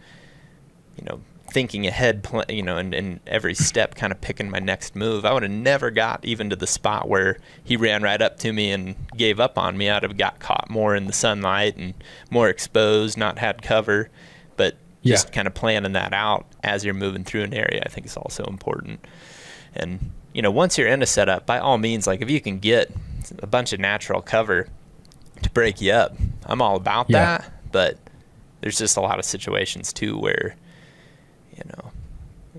thinking ahead, and every step kind of picking my next move, I would have never got even to the spot where he ran right up to me and gave up on me. I'd have got caught more in the sunlight and more exposed, not had cover. But just kind of planning that out as you're moving through an area, I think is also important. And, once you're in a setup, by all means, like, if you can get a bunch of natural cover to break you up, I'm all about that. But there's just a lot of situations too where,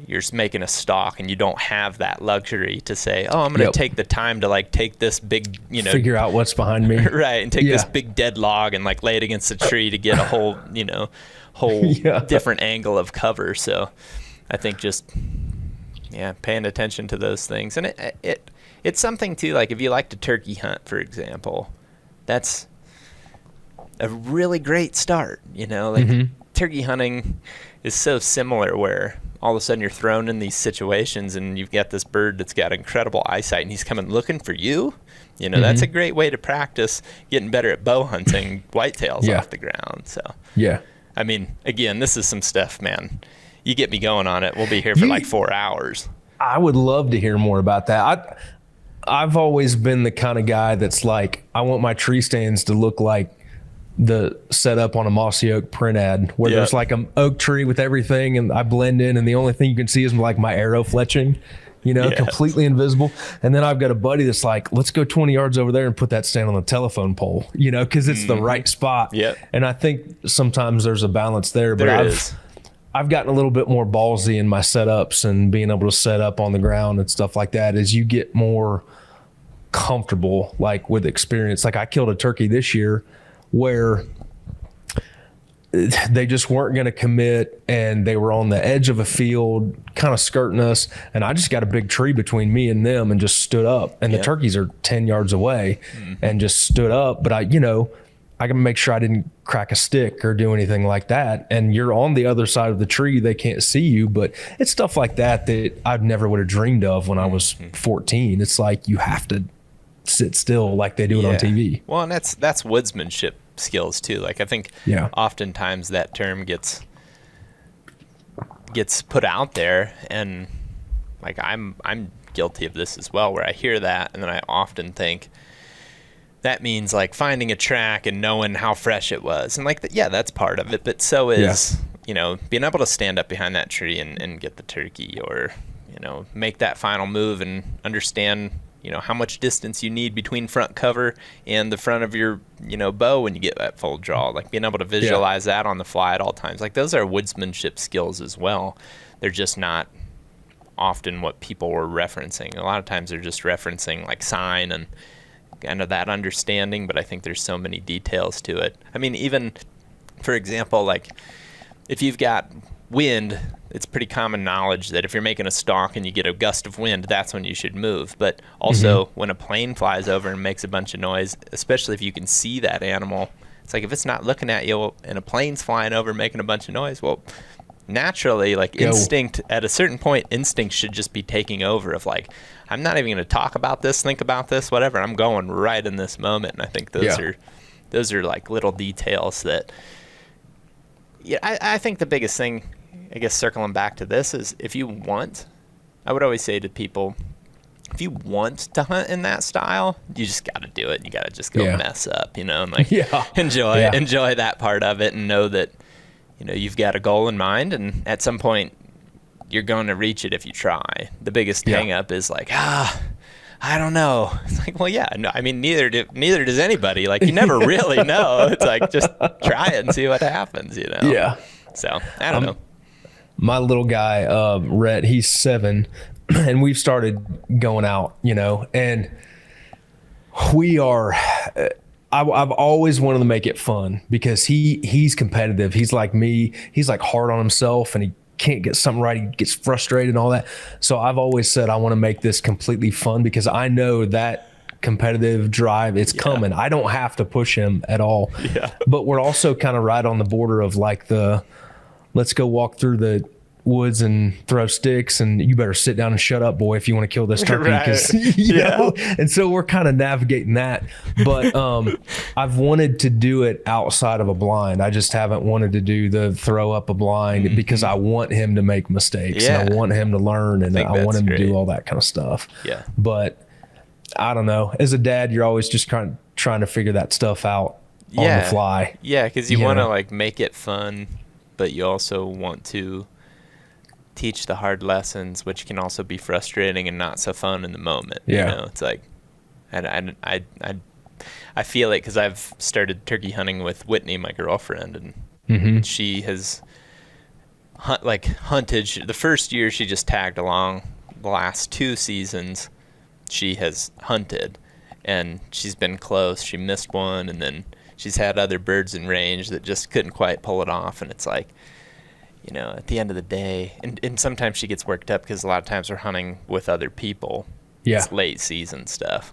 you're just making a stalk and you don't have that luxury to say, oh, I'm going to take the time to like take this big, figure out what's behind me. Right. And take this big dead log and like lay it against a tree to get a whole, different angle of cover. So I think just, paying attention to those things. And it's something too, like if you like to turkey hunt, for example, that's a really great start, like turkey hunting is so similar where all of a sudden you're thrown in these situations and you've got this bird that's got incredible eyesight and he's coming looking for you. You know, that's a great way to practice getting better at bow hunting whitetails off the ground. So, I mean, again, this is some stuff, man. You get me going on it. We'll be here for like 4 hours. I would love to hear more about that. I've always been the kind of guy that's like, I want my tree stands to look like the setup on a mossy oak print ad where there's like an oak tree with everything and I blend in and the only thing you can see is like my arrow fletching. You know, completely invisible. And then I've got a buddy that's like, let's go 20 yards over there and put that stand on the telephone pole, you know, because it's the right spot. And I think sometimes there's a balance there. But I've gotten a little bit more ballsy in my setups and being able to set up on the ground and stuff like that as you get more comfortable, like with experience. Like I killed a turkey this year where they just weren't going to commit and they were on the edge of a field kind of skirting us, and I just got a big tree between me and them and just stood up, and the turkeys are 10 yards away and just stood up. But I can make sure I didn't crack a stick or do anything like that, and you're on the other side of the tree, they can't see you. But it's stuff like that I never would have dreamed of when I was 14. It's like you have to sit still like they do it on TV. Well, and that's woodsmanship skills too. Like I think oftentimes that term gets put out there, and like I'm guilty of this as well, where I hear that and then I often think that means like finding a track and knowing how fresh it was, and like that's part of it, but so is you know, being able to stand up behind that tree and get the turkey, or you know, make that final move and understand, you know, how much distance you need between front cover and the front of your, you know, bow when you get that full draw. Like being able to visualize that on the fly at all times. Like those are woodsmanship skills as well. They're just not often what people were referencing. A lot of times they're just referencing like sign and kind of that understanding, but I think there's so many details to it. I mean, even, for example, like if you've got wind, it's pretty common knowledge that if you're making a stalk and you get a gust of wind, that's when you should move. But also when a plane flies over and makes a bunch of noise, especially if you can see that animal, it's like if it's not looking at you and a plane's flying over making a bunch of noise, well, naturally, like instinct, at a certain point, instinct should just be taking over of like, I'm not even going to talk about this, think about this, whatever. I'm going right in this moment. And I think those are like little details that, I think the biggest thing, I guess circling back to this, is if you want, I would always say to people, if you want to hunt in that style, you just got to do it. You got to just go mess up, you know, and like enjoy that part of it, and know that, you know, you've got a goal in mind, and at some point you're going to reach it if you try. The biggest hang up is like, I don't know. It's like, well, no, I mean, neither does anybody. Like, you never really know. It's like, just try it and see what happens, you know? Yeah. So, I don't know. My little guy, Rhett, he's 7, and we've started going out, you know, and we are, I've always wanted to make it fun because he's competitive. He's like me. He's like hard on himself, and he can't get something right. He gets frustrated and all that. So I've always said, I want to make this completely fun because I know that competitive drive, it's coming. I don't have to push him at all. But we're also kind of right on the border of like let's go walk through the woods and throw sticks, and you better sit down and shut up, boy, if you want to kill this turkey. You know? And so we're kind of navigating that. But I've wanted to do it outside of a blind. I just haven't wanted to do the throw up a blind because I want him to make mistakes and I want him to learn, and I want him to do all that kind of stuff. But I don't know. As a dad, you're always just trying to figure that stuff out on the fly. Yeah, because you want to like make it fun, but you also want to teach the hard lessons, which can also be frustrating and not so fun in the moment. You know, it's like, I feel it because I've started turkey hunting with Whitney, my girlfriend, and she has hunted. The first year she just tagged along. The last 2 seasons she has hunted, and she's been close. She missed one, and then she's had other birds in range that just couldn't quite pull it off. And it's like, you know, at the end of the day, and sometimes she gets worked up because a lot of times we're hunting with other people. It's late season stuff,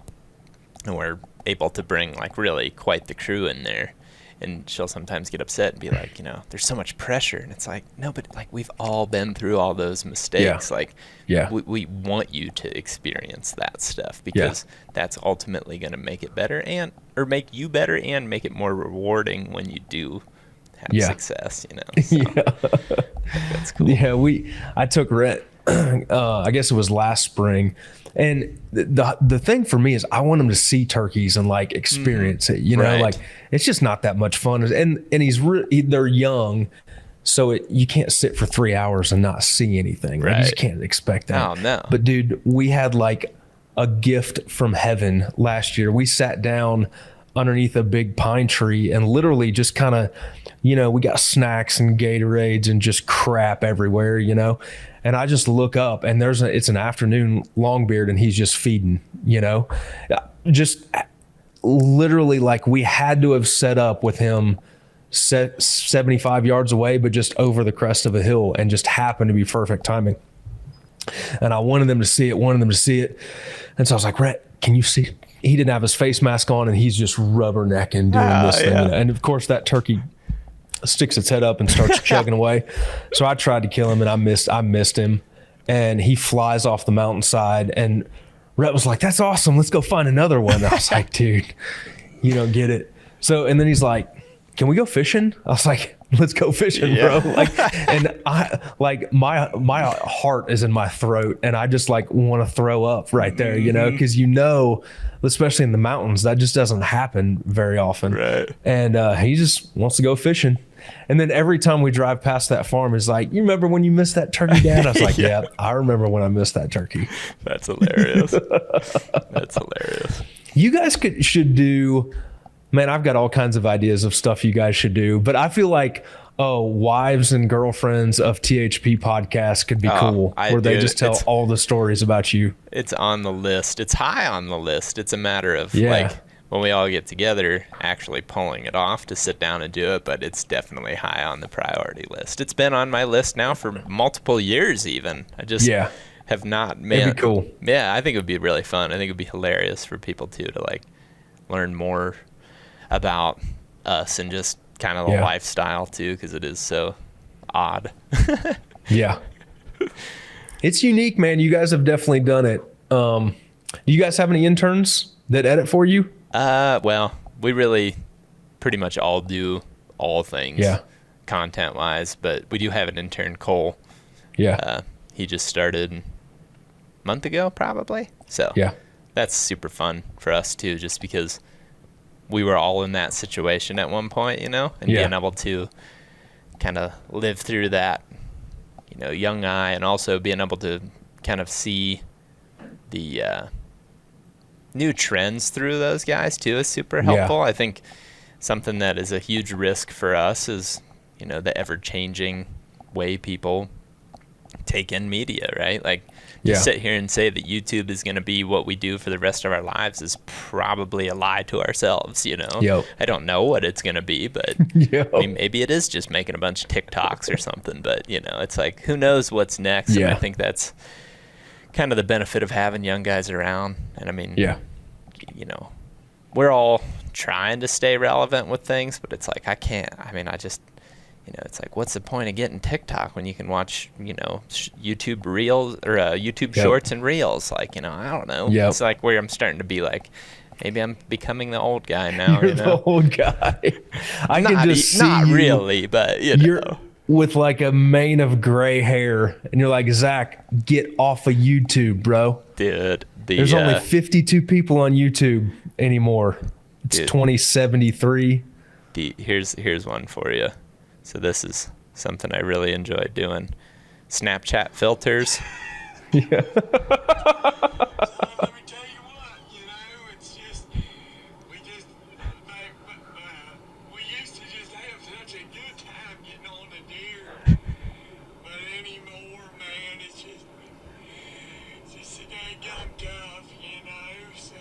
and we're able to bring like really quite the crew in there. And she'll sometimes get upset and be like, you know, there's so much pressure. And it's like, no, but like we've all been through all those mistakes. Like, we want you to experience that stuff because that's ultimately going to make it better or make you better and make it more rewarding when you do have success, you know. So, that's cool. Yeah, I took Rhett, I guess it was last spring. And the thing for me is I want him to see turkeys and like experience it, you know, like it's just not that much fun. And they're young, so you can't sit for 3 hours and not see anything. Right? You just can't expect that. Oh, no. But dude, we had like a gift from heaven last year. We sat down underneath a big pine tree and literally just kind of, you know, we got snacks and Gatorades and just crap everywhere, you know. And I just look up and it's an afternoon longbeard and he's just feeding, you know, just literally like we had to have set up with him 75 yards away, but just over the crest of a hill and just happened to be perfect timing. And I wanted them to see it. And so I was like, Rhett, can you see? He didn't have his face mask on and he's just rubbernecking doing this thing. You know? And of course that turkey sticks its head up and starts chugging away. So I tried to kill him and I missed him. And he flies off the mountainside and Rhett was like, that's awesome. Let's go find another one. And I was like, dude, you don't get it. So, and then he's like, can we go fishing? I was like, let's go fishing, bro. Like, and I like my heart is in my throat and I just like want to throw up right there, you know, because you know, especially in the mountains, that just doesn't happen very often. Right. And he just wants to go fishing. And then every time we drive past that farm, he's like, you remember when you missed that turkey, Dad? I was like, yeah, I remember when I missed that turkey. That's hilarious. That's hilarious. You guys should do, man, I've got all kinds of ideas of stuff you guys should do, but I feel like, wives and girlfriends of THP podcast could be cool, where they just tell all the stories about you. It's on the list. It's high on the list. It's a matter of like when we all get together, actually pulling it off to sit down and do it, but it's definitely high on the priority list. It's been on my list now for multiple years even. I just have not made it. It'd be cool. Yeah, I think it would be really fun. I think it would be hilarious for people too to like learn more about us and just kind of the lifestyle too, because it is so odd. Yeah. It's unique, man. You guys have definitely done it. Do you guys have any interns that edit for you? Well, we really pretty much all do all things content wise, but we do have an intern, Cole. Yeah. He just started a month ago probably. So that's super fun for us too, just because we were all in that situation at one point, you know, and being able to kind of live through that, you know, young eye, and also being able to kind of see the new trends through those guys too is super helpful. I think something that is a huge risk for us is, you know, the ever-changing way people take in media, right? Like to sit here and say that YouTube is going to be what we do for the rest of our lives is probably a lie to ourselves, you know? I don't know what it's going to be, but I mean, maybe it is just making a bunch of TikToks or something, but you know, it's like, who knows what's next? And I think that's kind of the benefit of having young guys around. And I mean, you know, we're all trying to stay relevant with things, but it's like, I just, you know, it's like, what's the point of getting TikTok when you can watch, you know, YouTube Reels or YouTube Shorts and Reels? Like, you know, I don't know. It's like where I'm starting to be like, maybe I'm becoming the old guy now. You're the old guy. I can just see not you, really, but you know. You're with like a mane of gray hair, and you're like, Zach, get off of YouTube, bro. Dude, there's only 52 people on YouTube anymore. It's 2073. Here's one for you. So this is something I really enjoy doing. Snapchat filters. Let me tell you what, you know, it's just, we used to just have such a good time getting on the deer, but anymore, man, it's just so daggone tough, you know, so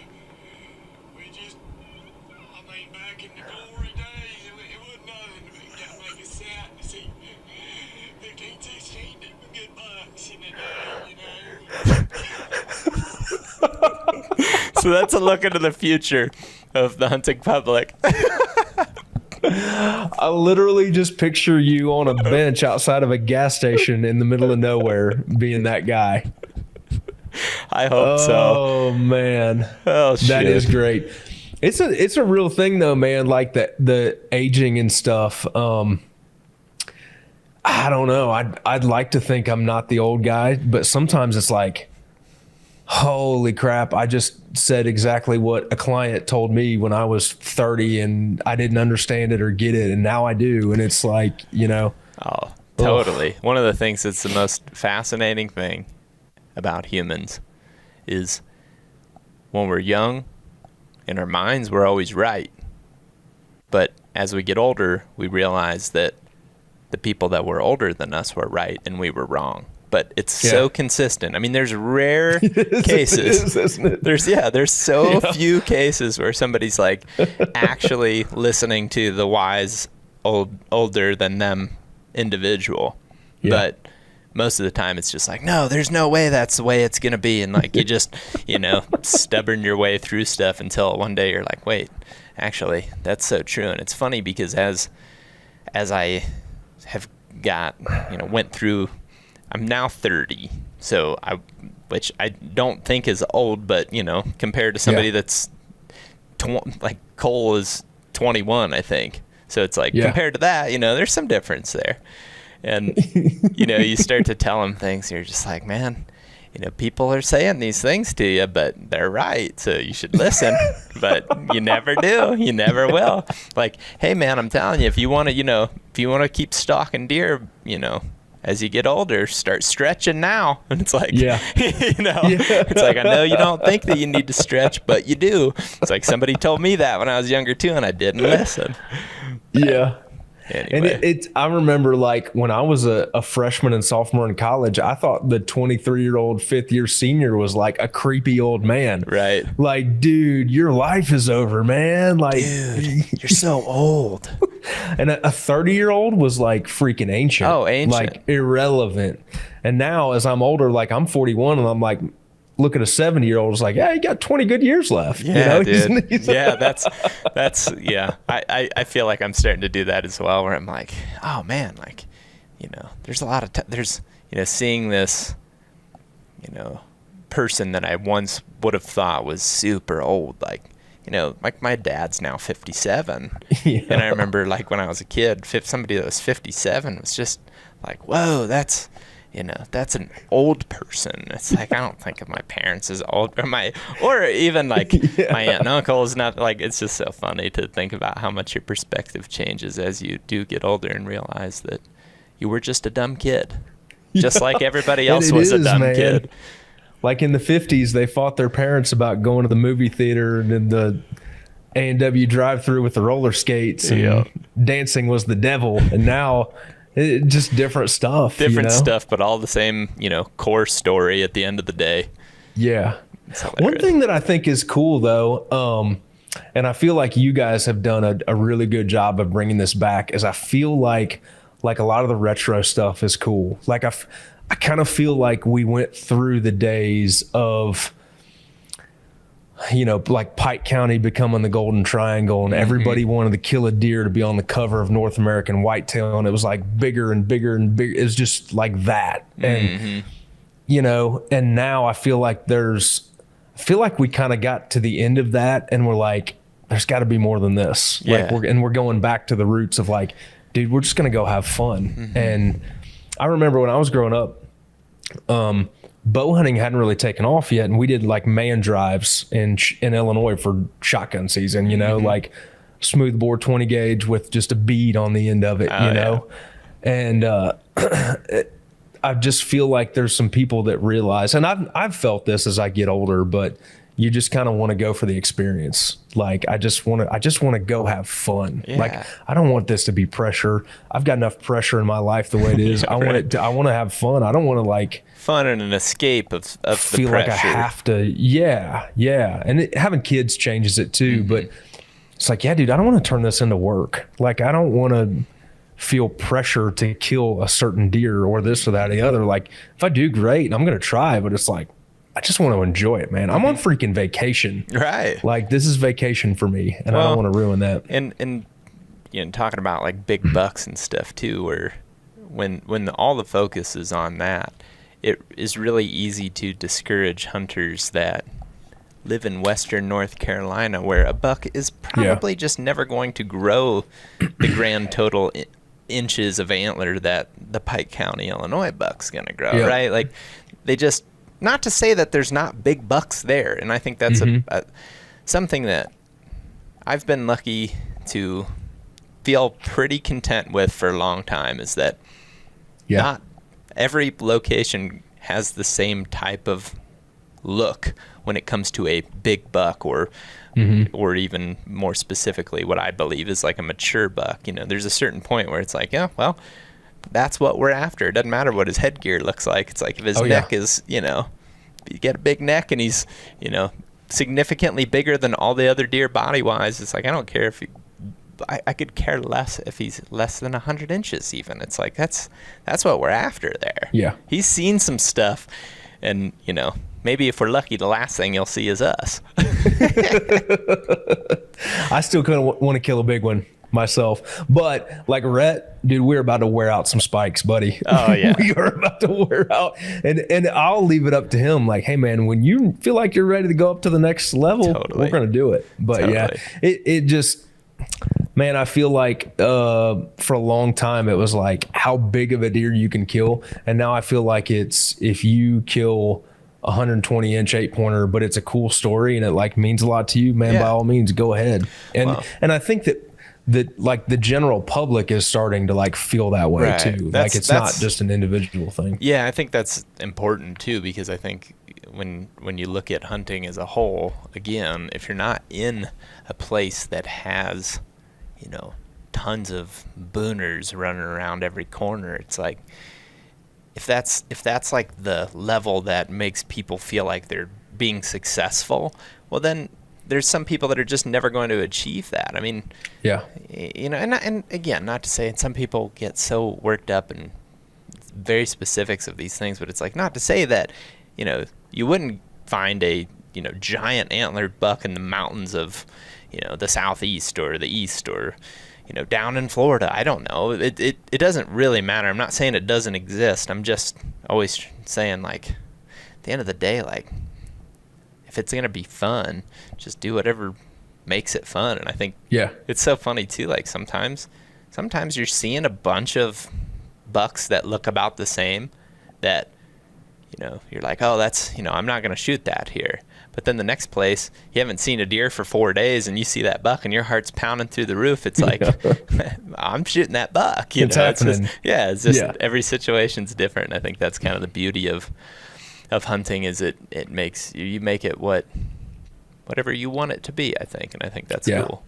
we just, I mean, back in the glory days, it wasn't nothing to make us sad to see 15, 16 good bucks in a day, you know. So that's a look into the future of the hunting public. I literally just picture you on a bench outside of a gas station in the middle of nowhere being that guy. I hope so. Oh man. Oh shit. That is great. It's a real thing though, man, like the aging and stuff. I don't know. I'd like to think I'm not the old guy, but sometimes it's like, holy crap, I just said exactly what a client told me when I was 30 and I didn't understand it or get it, and now I do. And it's like, Oh, totally. One of the things that's the most fascinating thing about humans is when we're young, in our minds, we're always right. But as we get older, we realize that the people that were older than us were right and we were wrong. But it's so consistent. I mean, there's rare cases. Isn't it? There's so few cases where somebody's like actually listening to the wise older than them individual. Yeah. But most of the time it's just like, no, there's no way that's the way it's going to be. And like, you just, stubborn your way through stuff until one day you're like, wait, actually, that's so true. And it's funny because as I have went through, I'm now 30. So which I don't think is old, but compared to somebody that's like Cole is 21, I think. So it's like, compared to that, there's some difference there. And, you start to tell them things. You're just like, man, people are saying these things to you, but they're right. So you should listen. But you never do. You never will. Like, hey, man, I'm telling you, if you want to keep stalking deer, as you get older, start stretching now. And it's like, it's like, I know you don't think that you need to stretch, but you do. It's like somebody told me that when I was younger too, and I didn't listen. Yeah. Anyway. And I remember like when I was a freshman and sophomore in college, I thought the 23-year-old fifth year senior was like a creepy old man. Right. Like, dude, your life is over, man. Like, dude, you're so old. And a 30-year-old was like freaking ancient. Oh, ancient. Like irrelevant. And now as I'm older, like I'm 41 and I'm like, look at a 70-year-old, it's like, yeah, you got 20 good years left. Yeah, dude. Yeah, that's I feel like I'm starting to do that as well, where I'm like, oh man, like, there's a lot of there's seeing this person that I once would have thought was super old, like my dad's now 57. And I remember like when I was a kid, somebody that was 57 was just like, whoa, that's an old person. It's like, I don't think of my parents as old, or even like my aunt and uncle is not like, it's just so funny to think about how much your perspective changes as you do get older and realize that you were just a dumb kid, just like everybody else was a dumb kid. Like in the 50s, they fought their parents about going to the movie theater and in the A&W drive-through with the roller skates and dancing was the devil. And now just different stuff. Stuff, but all the same, core story at the end of the day. Yeah. One thing that I think is cool, though, and I feel like you guys have done a really good job of bringing this back, is I feel like a lot of the retro stuff is cool. Like I kind of feel like we went through the days of, like Pike County becoming the Golden Triangle, and everybody wanted to kill a deer to be on the cover of North American Whitetail, and it was like bigger and bigger and bigger. It was just like that. And, and now I feel like we kind of got to the end of that, and we're like, there's got to be more than this. Yeah. Like we're going back to the roots of like, dude, we're just going to go have fun. And I remember when I was growing up, bow hunting hadn't really taken off yet, and we did like man drives in Illinois for shotgun season, like smooth bore 20 gauge with just a bead on the end of it, and I just feel like there's some people that realize, and I've felt this as I get older, but you just kind of want to go for the experience. Like I just want to go have fun. Yeah. Like I don't want this to be pressure. I've got enough pressure in my life the way it is. I want to have fun. I don't want to like fun and an escape of the feel pressure. like I have to. Yeah. And having kids changes it too. But it's like, yeah, dude, I don't want to turn this into work. Like I don't want to feel pressure to kill a certain deer or this or that or the other. Like if I do, great, I'm going to try, but it's like, I just want to enjoy it, man. I'm on freaking vacation. Right. Like this is vacation for me, and I don't want to ruin that. And talking about like big bucks and stuff too, where when all the focus is on that, it is really easy to discourage hunters that live in western North Carolina, where a buck is probably just never going to grow the grand total inches of antler that the Pike County, Illinois buck's going to grow, right? Like, they just, not to say that there's not big bucks there, and I think that's something that I've been lucky to feel pretty content with for a long time, is that not every location has the same type of look when it comes to a big buck, or even more specifically what I believe is like a mature buck. There's a certain point where it's like, yeah, well, that's what we're after. It doesn't matter what his headgear looks like. It's like if his neck is, if you get a big neck and he's, significantly bigger than all the other deer body wise, it's like, I don't care if I could care less if he's less than 100 inches even. It's like, that's what we're after there. Yeah. He's seen some stuff, and, maybe if we're lucky, the last thing you'll see is us. I still kind of want to kill a big one myself, but like Rhett, dude, we're about to wear out some spikes, buddy. Oh yeah. We are about to wear out, and I'll leave it up to him. Like, hey man, when you feel like you're ready to go up to the next level, we're going to do it. But it just, man, I feel like for a long time it was like how big of a deer you can kill, and now I feel like it's if you kill 120 inch 8-pointer, but it's a cool story and it like means a lot to you, man, by all means go ahead. And I think that like the general public is starting to like feel that way too. Like it's not just an individual thing. Yeah, I think that's important too, because I think when you look at hunting as a whole, again, if you're not in a place that has, tons of booners running around every corner, it's like, if that's like the level that makes people feel like they're being successful, well then there's some people that are just never going to achieve that. I mean, and again, not to say, and some people get so worked up in very specifics of these things, but it's like, not to say that, you wouldn't find a, giant antlered buck in the mountains of, the southeast or the east, or, down in Florida. I don't know. It doesn't really matter. I'm not saying it doesn't exist. I'm just always saying, like, at the end of the day, like, if it's going to be fun, just do whatever makes it fun. And I think it's so funny too. Like sometimes you're seeing a bunch of bucks that look about the same that, you're like, oh, that's, I'm not going to shoot that here. But then the next place, you haven't seen a deer for 4 days and you see that buck and your heart's pounding through the roof. It's like, I'm shooting that buck. It's happening. It's just every situation's different. And I think that's kind of the beauty of hunting, is it makes you make it whatever you want it to be, I think. And I think that's cool.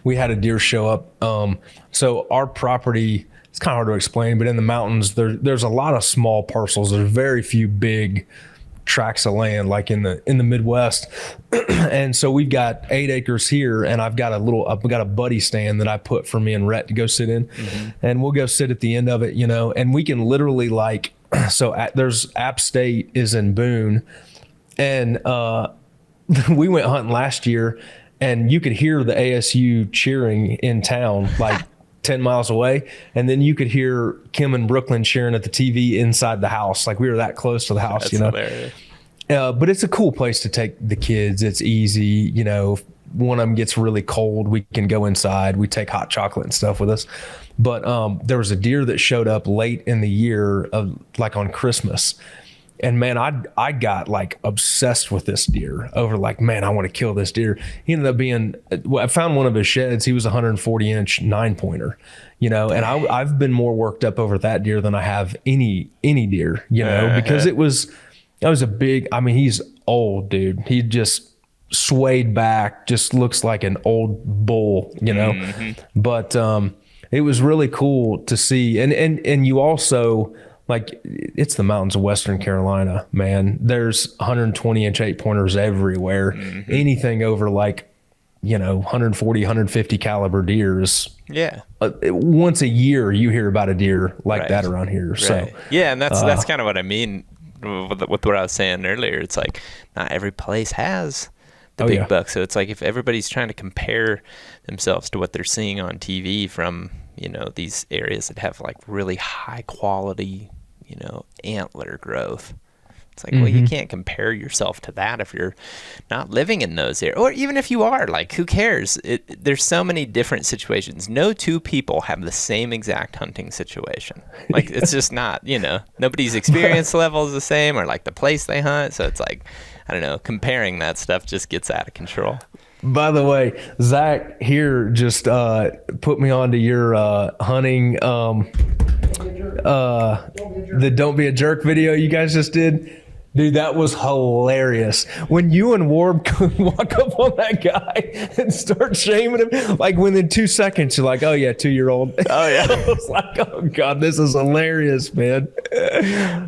We had a deer show up. So our property, it's kind of hard to explain, but in the mountains, there's a lot of small parcels. There's very few big tracts of land like in the Midwest. And so we've got 8 acres here, and I've got a buddy stand that I put for me and Rhett to go sit in, and we'll go sit at the end of it, and we can literally like, there's App State is in Boone, and we went hunting last year and you could hear the ASU cheering in town, like 10 miles away. And then you could hear Kim and Brooklyn cheering at the TV inside the house. Like we were that close to the house, That's hilarious. But it's a cool place to take the kids. It's easy. If one of them gets really cold, we can go inside. We take hot chocolate and stuff with us. But there was a deer that showed up late in the year, like on Christmas. And man, I got like obsessed with this deer over like, man, I want to kill this deer. He ended up being, I found one of his sheds. He was a 140 inch 9-pointer, and I've been more worked up over that deer than I have any deer, because that was a big, he's old, dude. He just swayed back, just looks like an old bull, but it was really cool to see. And you also, like, it's the mountains of Western Carolina, man. There's 120 inch 8-pointers everywhere. Anything over like, 140, 150 caliber deers. Yeah. Once a year you hear about a deer like that around here. Right. So yeah, and that's kind of what I mean with what I was saying earlier. It's like not every place has the big bucks. So it's like if everybody's trying to compare themselves to what they're seeing on TV from, you know, these areas that have like really high quality, you know, antler growth. It's like, well, you can't compare yourself to that if you're not living in those areas. Or even if you are, like, who cares? There's so many different situations. No two people have the same exact hunting situation. Like, it's just not, you know, nobody's experience level is the same, or like the place they hunt. So it's like, I don't know, comparing that stuff just gets out of control. By the way, Zach here just put me onto your hunting, the Don't Be a Jerk video you guys just did. Dude, that was hilarious. When you and Warb walk up on that guy and start shaming him, like within 2 seconds, you're like, oh yeah, 2-year-old. Oh yeah. I was like, oh God, this is hilarious, man.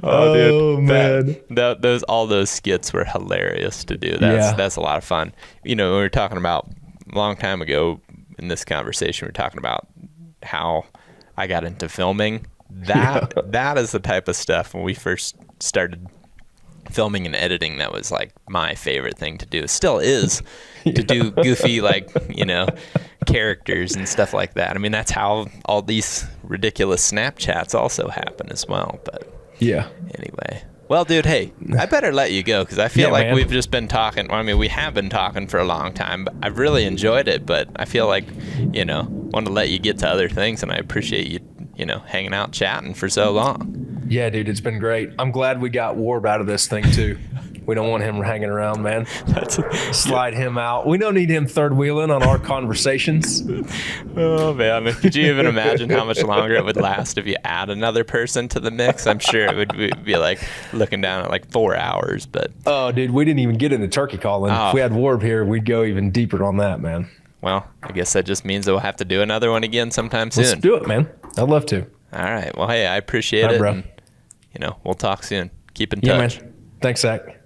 Oh, dude, man. All those skits were hilarious to do. That's a lot of fun. You know, we were talking about a long time ago in this conversation, we were talking about how I got into filming. That is the type of stuff when we first started filming and editing, that was like my favorite thing to do. Still is, to do goofy, like, you know, characters and stuff like that. I mean, that's how all these ridiculous Snapchats also happen as well. But yeah, anyway, well, dude, hey, I better let you go because I feel like we've just been talking. I mean, we have been talking for a long time, but I've really enjoyed it. But I feel like, you know, want to let you get to other things, and I appreciate you, you know, hanging out, chatting for so long. Yeah, dude, it's been great. I'm glad we got Warb out of this thing too. We don't want him hanging around, man. Slide him out. We don't need him third wheeling on our conversations. Oh man, could you even imagine how much longer it would last if you add another person to the mix? I'm sure it would be like looking down at like 4 hours. But oh, dude, we didn't even get into turkey calling. If we had Warb here, we'd go even deeper on that, man. Well, I guess that just means that we'll have to do another one again sometime soon. Let's do it, man. I'd love to. All right. Well, hey, I appreciate it. Bro. And, you know, we'll talk soon. Keep in touch. Yeah, man. Thanks, Zach.